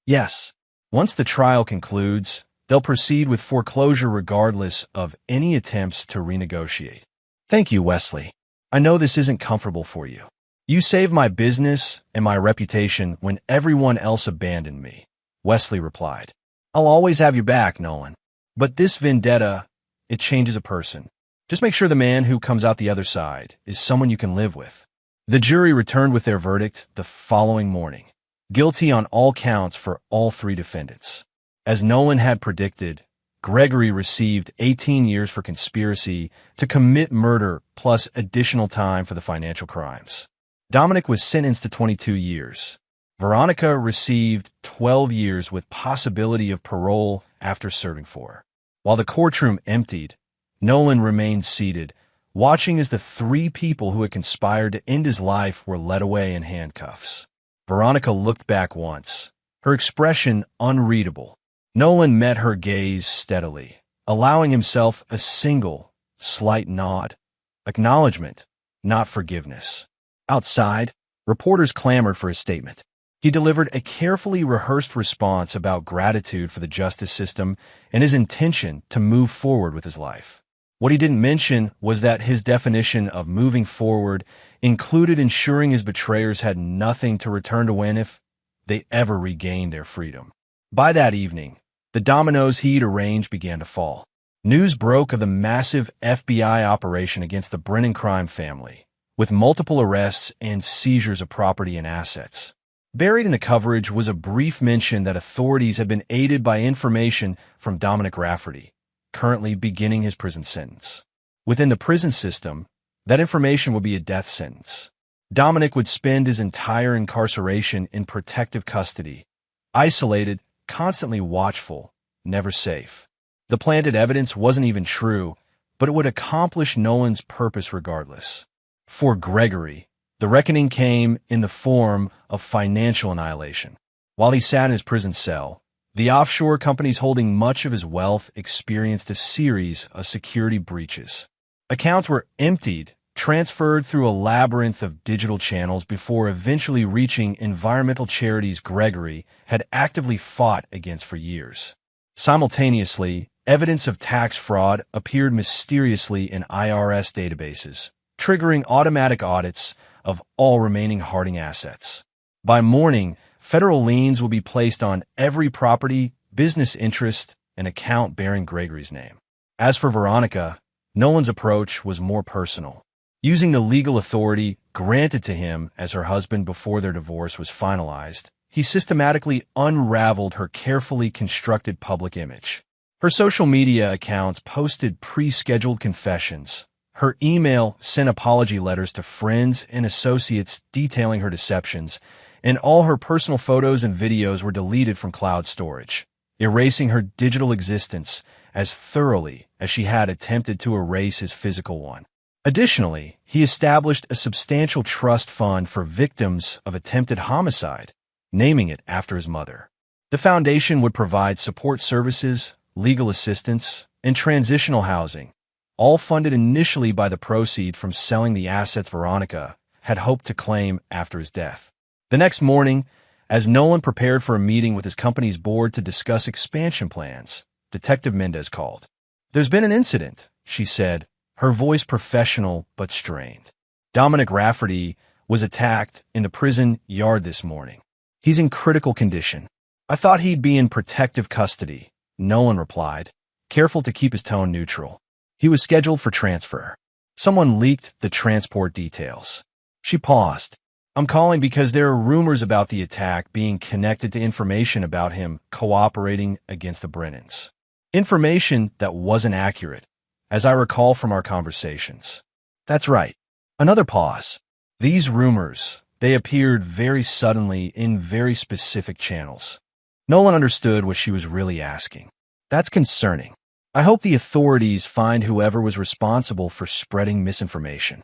"Yes. Once the trial concludes, they'll proceed with foreclosure regardless of any attempts to renegotiate." "Thank you, Wesley. I know this isn't comfortable for you." You saved my business and my reputation when everyone else abandoned me, Wesley replied. I'll always have your back, Nolan. But this vendetta, it changes a person. Just make sure the man who comes out the other side is someone you can live with. The jury returned with their verdict the following morning. Guilty on all counts for all three defendants. As Nolan had predicted, Gregory received 18 years for conspiracy to commit murder plus additional time for the financial crimes. Dominic was sentenced to 22 years. Veronica received 12 years with possibility of parole after serving 4. While the courtroom emptied, Nolan remained seated, watching as the 3 people who had conspired to end his life were led away in handcuffs. Veronica looked back once, her expression unreadable. Nolan met her gaze steadily, allowing himself a single, slight nod. Acknowledgement, not forgiveness. Outside, reporters clamored for his statement. He delivered a carefully rehearsed response about gratitude for the justice system and his intention to move forward with his life. What he didn't mention was that his definition of moving forward included ensuring his betrayers had nothing to return to when if they ever regained their freedom. By that evening, the dominoes he'd arranged began to fall. News broke of the massive FBI operation against the Brennan crime family, with multiple arrests and seizures of property and assets. Buried in the coverage was a brief mention that authorities had been aided by information from Dominic Rafferty, currently beginning his prison sentence. Within the prison system, that information would be a death sentence. Dominic would spend his entire incarceration in protective custody, isolated, constantly watchful, never safe. The planted evidence wasn't even true, but it would accomplish Nolan's purpose regardless. For Gregory, the reckoning came in the form of financial annihilation. While he sat in his prison cell, the offshore companies holding much of his wealth experienced a series of security breaches. Accounts were emptied, transferred through a labyrinth of digital channels before eventually reaching environmental charities Gregory had actively fought against for years. Simultaneously, evidence of tax fraud appeared mysteriously in IRS databases, triggering automatic audits of all remaining Harding assets. By morning, federal liens will be placed on every property, business interest, and account bearing Gregory's name. As for Veronica, Nolan's approach was more personal. Using the legal authority granted to him as her husband before their divorce was finalized, he systematically unraveled her carefully constructed public image. Her social media accounts posted pre-scheduled confessions. Her email sent apology letters to friends and associates detailing her deceptions, and all her personal photos and videos were deleted from cloud storage, erasing her digital existence as thoroughly as she had attempted to erase his physical one. Additionally, he established a substantial trust fund for victims of attempted homicide, naming it after his mother. The foundation would provide support services, legal assistance, and transitional housing, all funded initially by the proceeds from selling the assets Veronica had hoped to claim after his death. The next morning, as Nolan prepared for a meeting with his company's board to discuss expansion plans, Detective Mendez called. "There's been an incident," she said, her voice professional but strained. "Dominic Rafferty was attacked in the prison yard this morning. He's in critical condition." "I thought he'd be in protective custody," Nolan replied, careful to keep his tone neutral. "He was scheduled for transfer. Someone leaked the transport details." She paused. "I'm calling because there are rumors about the attack being connected to information about him cooperating against the Brennans. Information that wasn't accurate, as I recall from our conversations." "That's right." Another pause. "These rumors, they appeared very suddenly in very specific channels." Nolan understood what she was really asking. "That's concerning. I hope the authorities find whoever was responsible for spreading misinformation."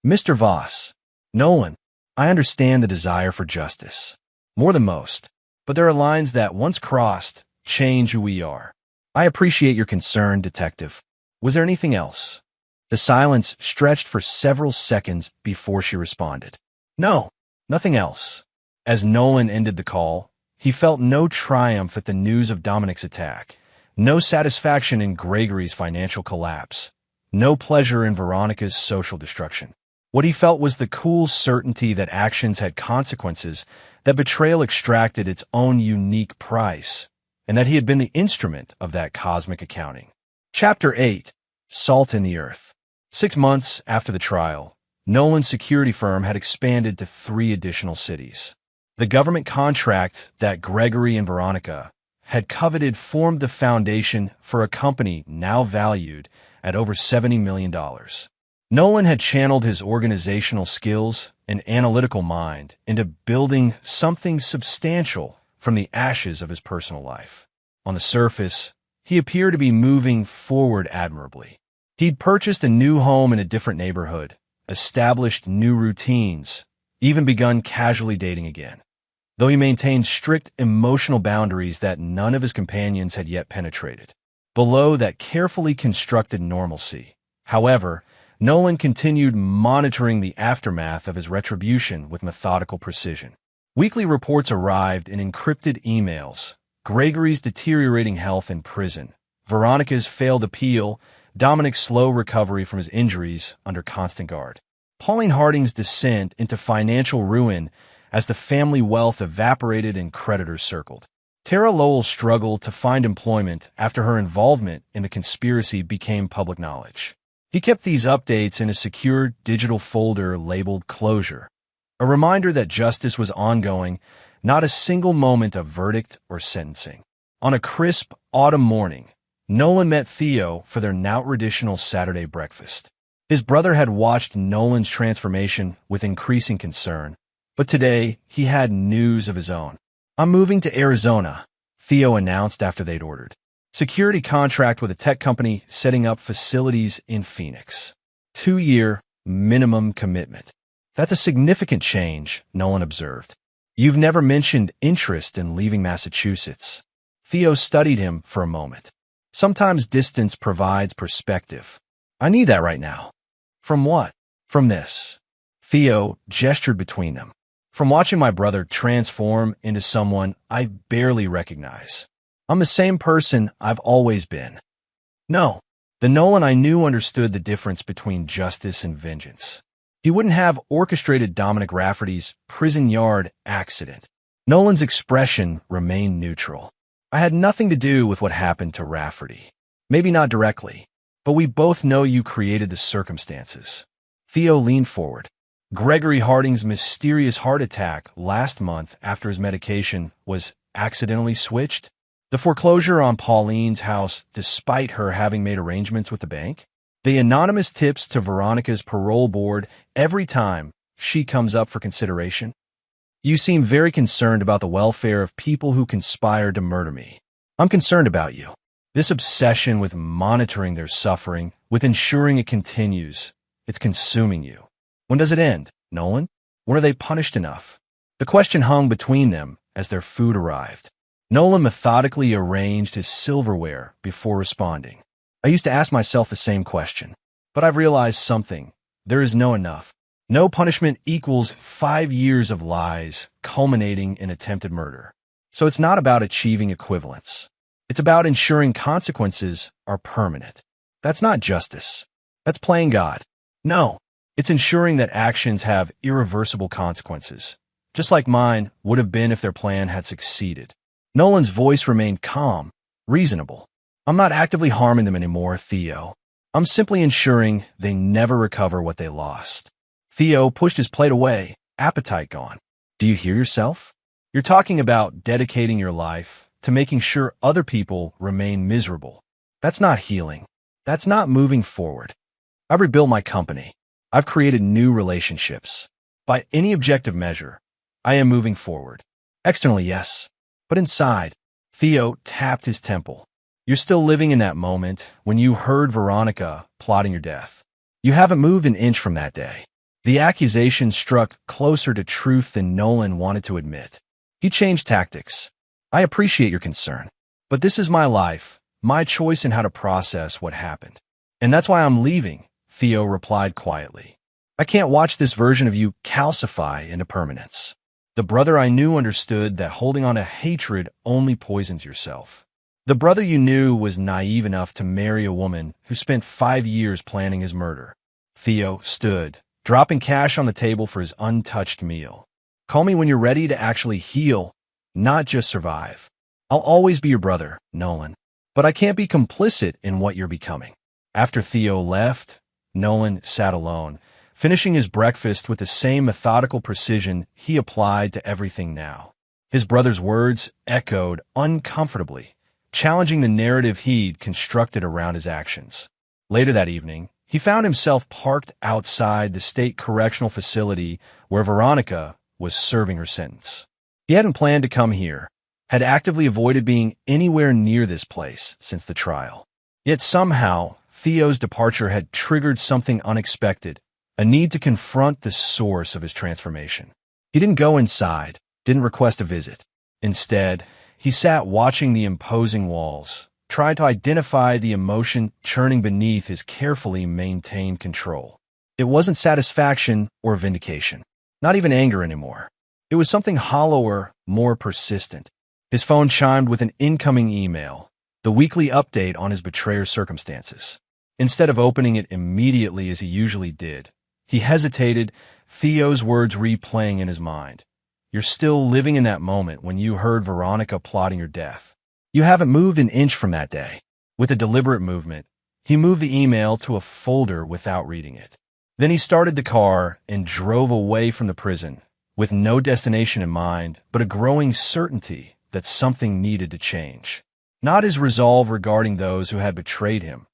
"Mr. Voss." "Nolan, I understand the desire for justice. More than most. But there are lines that, once crossed, change who we are." "I appreciate your concern, Detective. Was there anything else?" The silence stretched for several seconds before she responded. "No, nothing else." As Nolan ended the call, he felt no triumph at the news of Dominic's attack, no satisfaction in Gregory's financial collapse, no pleasure in Veronica's social destruction. What he felt was the cool certainty that actions had consequences, that betrayal extracted its own unique price, and that he had been the instrument of that cosmic accounting. Chapter 8. Salt in the Earth. 6 months after the trial, Nolan's security firm had expanded to 3 additional cities. The government contract that Gregory and Veronica had coveted formed the foundation for a company now valued at over $70 million. Nolan had channeled his organizational skills and analytical mind into building something substantial from the ashes of his personal life. On the surface, he appeared to be moving forward admirably. He'd purchased a new home in a different neighborhood, established new routines, even begun casually dating again, though he maintained strict emotional boundaries that none of his companions had yet penetrated. Below that carefully constructed normalcy, however, Nolan continued monitoring the aftermath of his retribution with methodical precision. Weekly reports arrived in encrypted emails: Gregory's deteriorating health in prison, Veronica's failed appeal, Dominic's slow recovery from his injuries under constant guard, Pauline Harding's descent into financial ruin as the family wealth evaporated and creditors circled. Tara Lowell's struggle to find employment after her involvement in the conspiracy became public knowledge. He kept these updates in a secure digital folder labeled Closure, a reminder that justice was ongoing, not a single moment of verdict or sentencing. On a crisp autumn morning, Nolan met Theo for their now traditional Saturday breakfast. His brother had watched Nolan's transformation with increasing concern, but today he had news of his own. "I'm moving to Arizona," Theo announced after they'd ordered. Security contract with a tech company setting up facilities in Phoenix. 2-year minimum commitment. "That's a significant change," Nolan observed. "You've never mentioned interest in leaving Massachusetts." Theo studied him for a moment. "Sometimes distance provides perspective. I need that right now." "From what?" "From this." Theo gestured between them. "From watching my brother transform into someone I barely recognize. I'm the same person I've always been." No, the Nolan I knew understood the difference between justice and vengeance. He wouldn't have orchestrated Dominic Rafferty's prison yard accident. Nolan's expression remained neutral. "I had nothing to do with what happened to Rafferty. Maybe not directly, but we both know you created the circumstances." Theo leaned forward. "Gregory Harding's mysterious heart attack last month after his medication was accidentally switched? The foreclosure on Pauline's house despite her having made arrangements with the bank? The anonymous tips to Veronica's parole board every time she comes up for consideration? You seem very concerned about the welfare of people who conspired to murder me. I'm concerned about you. This obsession with monitoring their suffering, with ensuring it continues, it's consuming you. When does it end, Nolan? When are they punished enough?" The question hung between them as their food arrived. Nolan methodically arranged his silverware before responding. "I used to ask myself the same question, but I've realized something. There is no enough. No punishment equals 5 years of lies culminating in attempted murder. So it's not about achieving equivalence. It's about ensuring consequences are permanent. That's not justice. That's playing God. No, it's ensuring that actions have irreversible consequences, just like mine would have been if their plan had succeeded." Nolan's voice remained calm, reasonable. "I'm not actively harming them anymore, Theo. I'm simply ensuring they never recover what they lost." Theo pushed his plate away, appetite gone. "Do you hear yourself? You're talking about dedicating your life to making sure other people remain miserable. That's not healing. That's not moving forward. I've rebuilt my company. I've created new relationships. By any objective measure, I am moving forward. Externally, yes. But inside," Theo tapped his temple. "You're still living in that moment when you heard Veronica plotting your death. You haven't moved an inch from that day." The accusation struck closer to truth than Nolan wanted to admit. He changed tactics. "I appreciate your concern, but this is my life, my choice in how to process what happened. And that's why I'm leaving," Theo replied quietly. "I can't watch this version of you calcify into permanence." The brother I knew understood that holding on to hatred only poisons yourself. The brother you knew was naive enough to marry a woman who spent 5 years planning his murder. Theo stood, dropping cash on the table for his untouched meal. Call me when you're ready to actually heal, not just survive. I'll always be your brother, Nolan. But I can't be complicit in what you're becoming. After Theo left, Nolan sat alone, finishing his breakfast with the same methodical precision he applied to everything now. His brother's words echoed uncomfortably, challenging the narrative he'd constructed around his actions. Later that evening, he found himself parked outside the state correctional facility where Veronica was serving her sentence. He hadn't planned to come here, had actively avoided being anywhere near this place since the trial. Yet somehow, Theo's departure had triggered something unexpected, a need to confront the source of his transformation. He didn't go inside, didn't request a visit. Instead, he sat watching the imposing walls, trying to identify the emotion churning beneath his carefully maintained control. It wasn't satisfaction or vindication, not even anger anymore. It was something hollower, more persistent. His phone chimed with an incoming email, the weekly update on his betrayer's circumstances. Instead of opening it immediately as he usually did, he hesitated, Theo's words replaying in his mind. You're still living in that moment when you heard Veronica plotting your death. You haven't moved an inch from that day. With a deliberate movement, he moved the email to a folder without reading it. Then he started the car and drove away from the prison, with no destination in mind, but a growing certainty that something needed to change. Not his resolve regarding those who had betrayed him,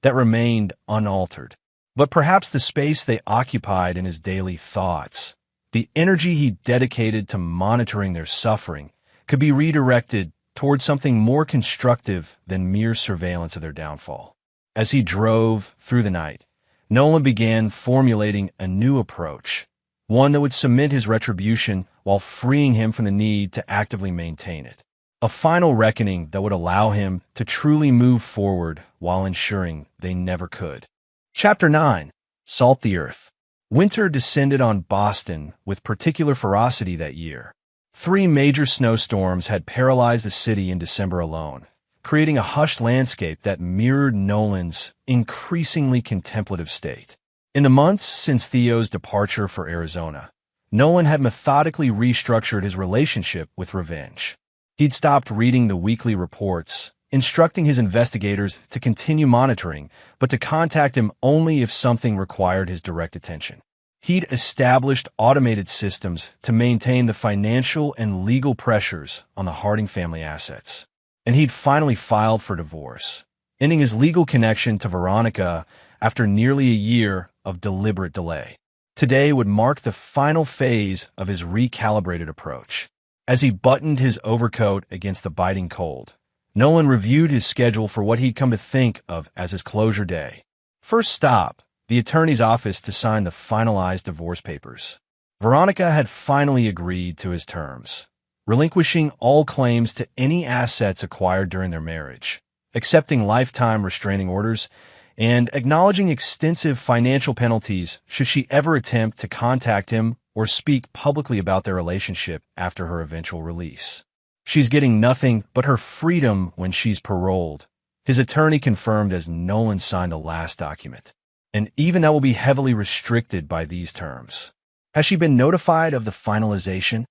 that remained unaltered, but perhaps the space they occupied in his daily thoughts. The energy he dedicated to monitoring their suffering could be redirected toward something more constructive than mere surveillance of their downfall. As he drove through the night, Nolan began formulating a new approach, one that would cement his retribution while freeing him from the need to actively maintain it. A final reckoning that would allow him to truly move forward while ensuring they never could. Chapter 9. Salt the Earth. Winter descended on Boston with particular ferocity that year. 3 major snowstorms had paralyzed the city in December alone, creating a hushed landscape that mirrored Nolan's increasingly contemplative state. In the months since Theo's departure for Arizona, Nolan had methodically restructured his relationship with revenge. He'd stopped reading the weekly reports, instructing his investigators to continue monitoring, but to contact him only if something required his direct attention. He'd established automated systems to maintain the financial and legal pressures on the Harding family assets. And he'd finally filed for divorce, ending his legal connection to Veronica after nearly a year of deliberate delay. Today would mark the final phase of his recalibrated approach. As he buttoned his overcoat against the biting cold, Nolan reviewed his schedule for what he'd come to think of as his closure day. First stop, the attorney's office to sign the finalized divorce papers. Veronica had finally agreed to his terms, relinquishing all claims to any assets acquired during their marriage, accepting lifetime restraining orders, and acknowledging extensive financial penalties should she ever attempt to contact him or speak publicly about their relationship after her eventual release. She's getting nothing but her freedom when she's paroled, his attorney confirmed as Nolan signed the last document. And even that will be heavily restricted by these terms. Has she been notified of the finalization?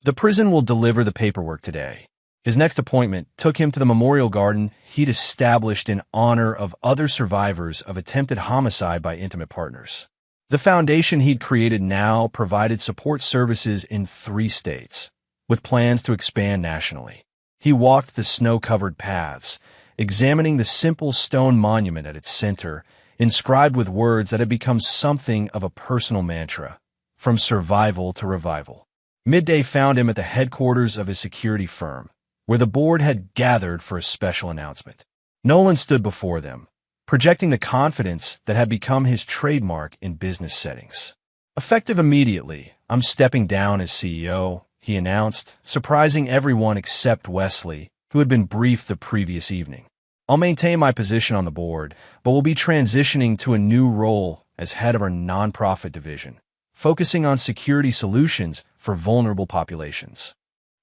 The prison will deliver the paperwork today. His next appointment took him to the memorial garden he'd established in honor of other survivors of attempted homicide by intimate partners. The foundation he'd created now provided support services in 3 states, with plans to expand nationally. He walked the snow-covered paths, examining the simple stone monument at its center, inscribed with words that had become something of a personal mantra, from survival to revival. Midday found him at the headquarters of his security firm, where the board had gathered for a special announcement. Nolan stood before them, projecting the confidence that had become his trademark in business settings. Effective immediately, I'm stepping down as CEO, he announced, surprising everyone except Wesley, who had been briefed the previous evening. I'll maintain my position on the board, but will be transitioning to a new role as head of our nonprofit division, focusing on security solutions for vulnerable populations.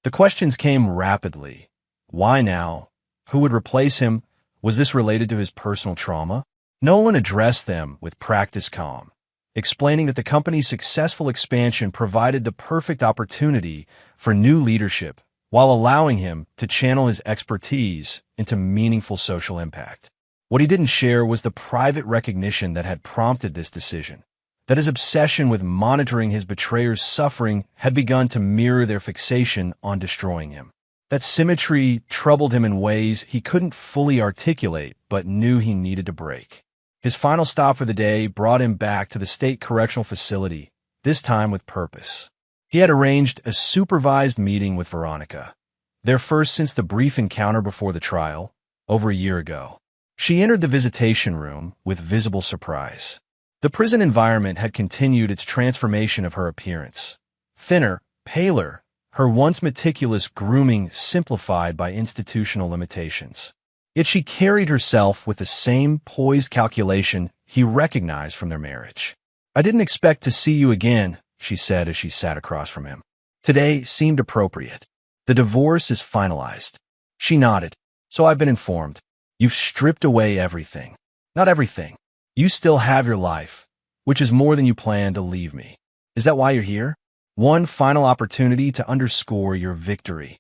The questions came rapidly. Why now? Who would replace him? Was this related to his personal trauma? Nolan addressed them with practiced calm, explaining that the company's successful expansion provided the perfect opportunity for new leadership while allowing him to channel his expertise into meaningful social impact. What he didn't share was the private recognition that had prompted this decision, that his obsession with monitoring his betrayer's suffering had begun to mirror their fixation on destroying him. That symmetry troubled him in ways he couldn't fully articulate but knew he needed to break. His final stop for the day brought him back to the state correctional facility, this time with purpose. He had arranged a supervised meeting with Veronica, their first since the brief encounter before the trial, over a year ago. She entered the visitation room with visible surprise. The prison environment had continued its transformation of her appearance. Thinner, paler, her once meticulous grooming simplified by institutional limitations. Yet she carried herself with the same poised calculation he recognized from their marriage. "I didn't expect to see you again," she said as she sat across from him. "Today seemed appropriate. The divorce is finalized." She nodded. "So I've been informed. You've stripped away everything." "Not everything. You still have your life, which is more than you plan to leave me. Is that why you're here? One final opportunity to underscore your victory."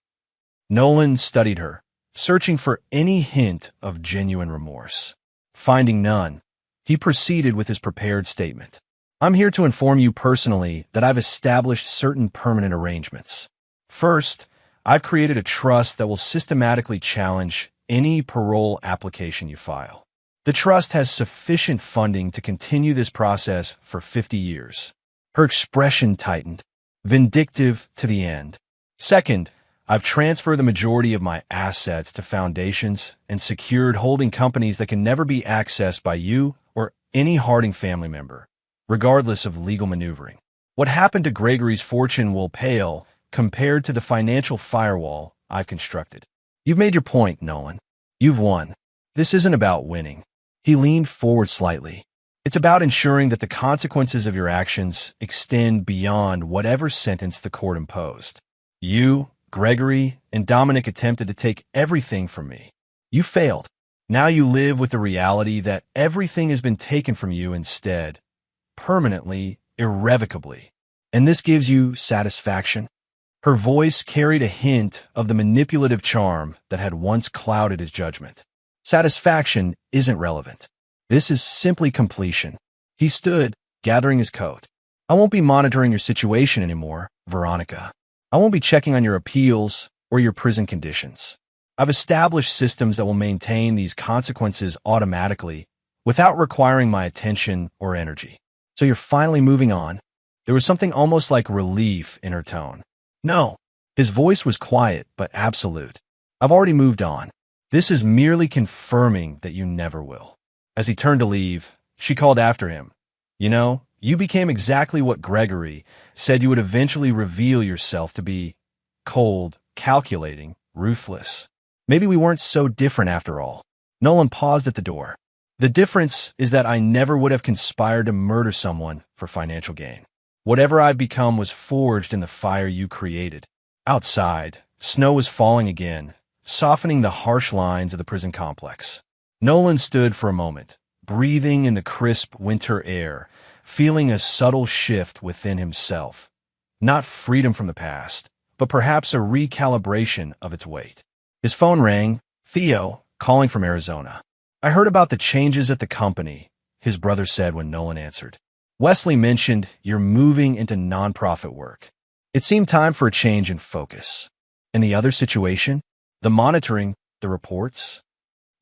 Nolan studied her, searching for any hint of genuine remorse. Finding none, he proceeded with his prepared statement. "I'm here to inform you personally that I've established certain permanent arrangements. First, I've created a trust that will systematically challenge any parole application you file. The trust has sufficient funding to continue this process for 50 years. Her expression tightened, vindictive to the end. "Second, I've transferred the majority of my assets to foundations and secured holding companies that can never be accessed by you or any Harding family member, regardless of legal maneuvering. What happened to Gregory's fortune will pale compared to the financial firewall I've constructed." "You've made your point, Nolan. You've won. This isn't about winning." He leaned forward slightly. "It's about ensuring that the consequences of your actions extend beyond whatever sentence the court imposed. You, Gregory, and Dominic attempted to take everything from me. You failed. Now you live with the reality that everything has been taken from you instead, permanently, irrevocably. And this gives you satisfaction?" Her voice carried a hint of the manipulative charm that had once clouded his judgment. "Satisfaction isn't relevant. This is simply completion." He stood, gathering his coat. "I won't be monitoring your situation anymore, Veronica. I won't be checking on your appeals or your prison conditions. I've established systems that will maintain these consequences automatically without requiring my attention or energy." "So you're finally moving on?" There was something almost like relief in her tone. "No." His voice was quiet but absolute. "I've already moved on. This is merely confirming that you never will." As he turned to leave, she called after him. "You know, you became exactly what Gregory said you would eventually reveal yourself to be: cold, calculating, ruthless. Maybe we weren't so different after all." Nolan paused at the door. "The difference is that I never would have conspired to murder someone for financial gain. Whatever I've become was forged in the fire you created." Outside, snow was falling again, softening the harsh lines of the prison complex. Nolan stood for a moment, breathing in the crisp winter air, feeling a subtle shift within himself. Not freedom from the past, but perhaps a recalibration of its weight. His phone rang. Theo, calling from Arizona. "I heard about the changes at the company," his brother said when Nolan answered. "Wesley mentioned you're moving into nonprofit work. It seemed time for a change in focus." "And the other situation? The monitoring, the reports?"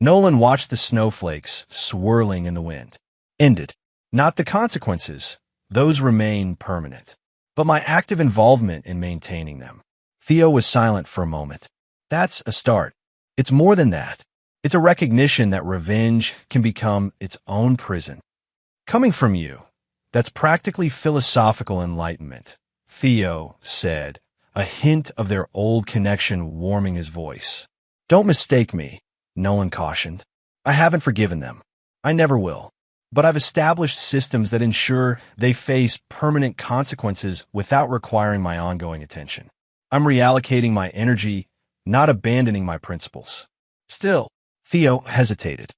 Nolan watched the snowflakes swirling in the wind. "Ended. Not the consequences. Those remain permanent. But my active involvement in maintaining them." Theo was silent for a moment. "That's a start. It's more than that. It's a recognition that revenge can become its own prison. Coming from you, that's practically philosophical enlightenment," Theo said, a hint of their old connection warming his voice. "Don't mistake me," Nolan cautioned. "I haven't forgiven them. I never will. But I've established systems that ensure they face permanent consequences without requiring my ongoing attention. I'm reallocating my energy, not abandoning my principles." Still, Theo hesitated.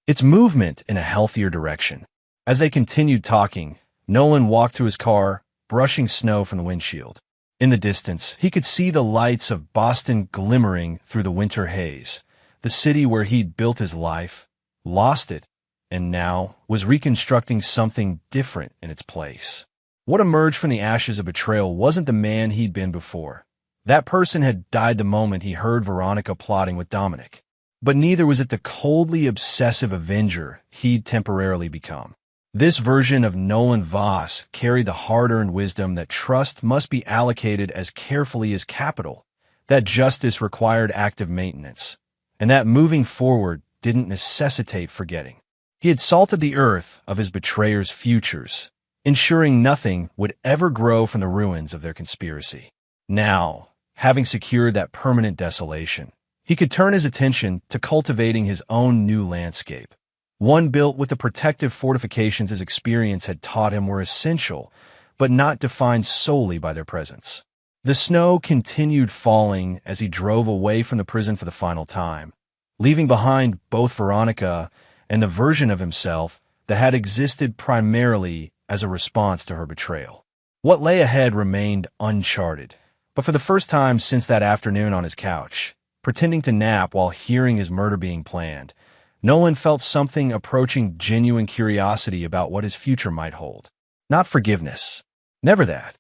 "It's movement in a healthier direction." As they continued talking, Nolan walked to his car, brushing snow from the windshield. In the distance, he could see the lights of Boston glimmering through the winter haze, the city where he'd built his life, lost it, and now was reconstructing something different in its place. What emerged from the ashes of betrayal wasn't the man he'd been before. That person had died the moment he heard Veronica plotting with Dominic. But neither was it the coldly obsessive avenger he'd temporarily become. This version of Nolan Voss carried the hard-earned wisdom that trust must be allocated as carefully as capital, that justice required active maintenance, and that moving forward didn't necessitate forgetting. He had salted the earth of his betrayers' futures, ensuring nothing would ever grow from the ruins of their conspiracy. Now, having secured that permanent desolation, he could turn his attention to cultivating his own new landscape, one built with the protective fortifications his experience had taught him were essential, but not defined solely by their presence. The snow continued falling as he drove away from the prison for the final time, leaving behind both Veronica and the version of himself that had existed primarily as a response to her betrayal. What lay ahead remained uncharted, but for the first time since that afternoon on his couch, pretending to nap while hearing his murder being planned, Nolan felt something approaching genuine curiosity about what his future might hold. Not forgiveness. Never that.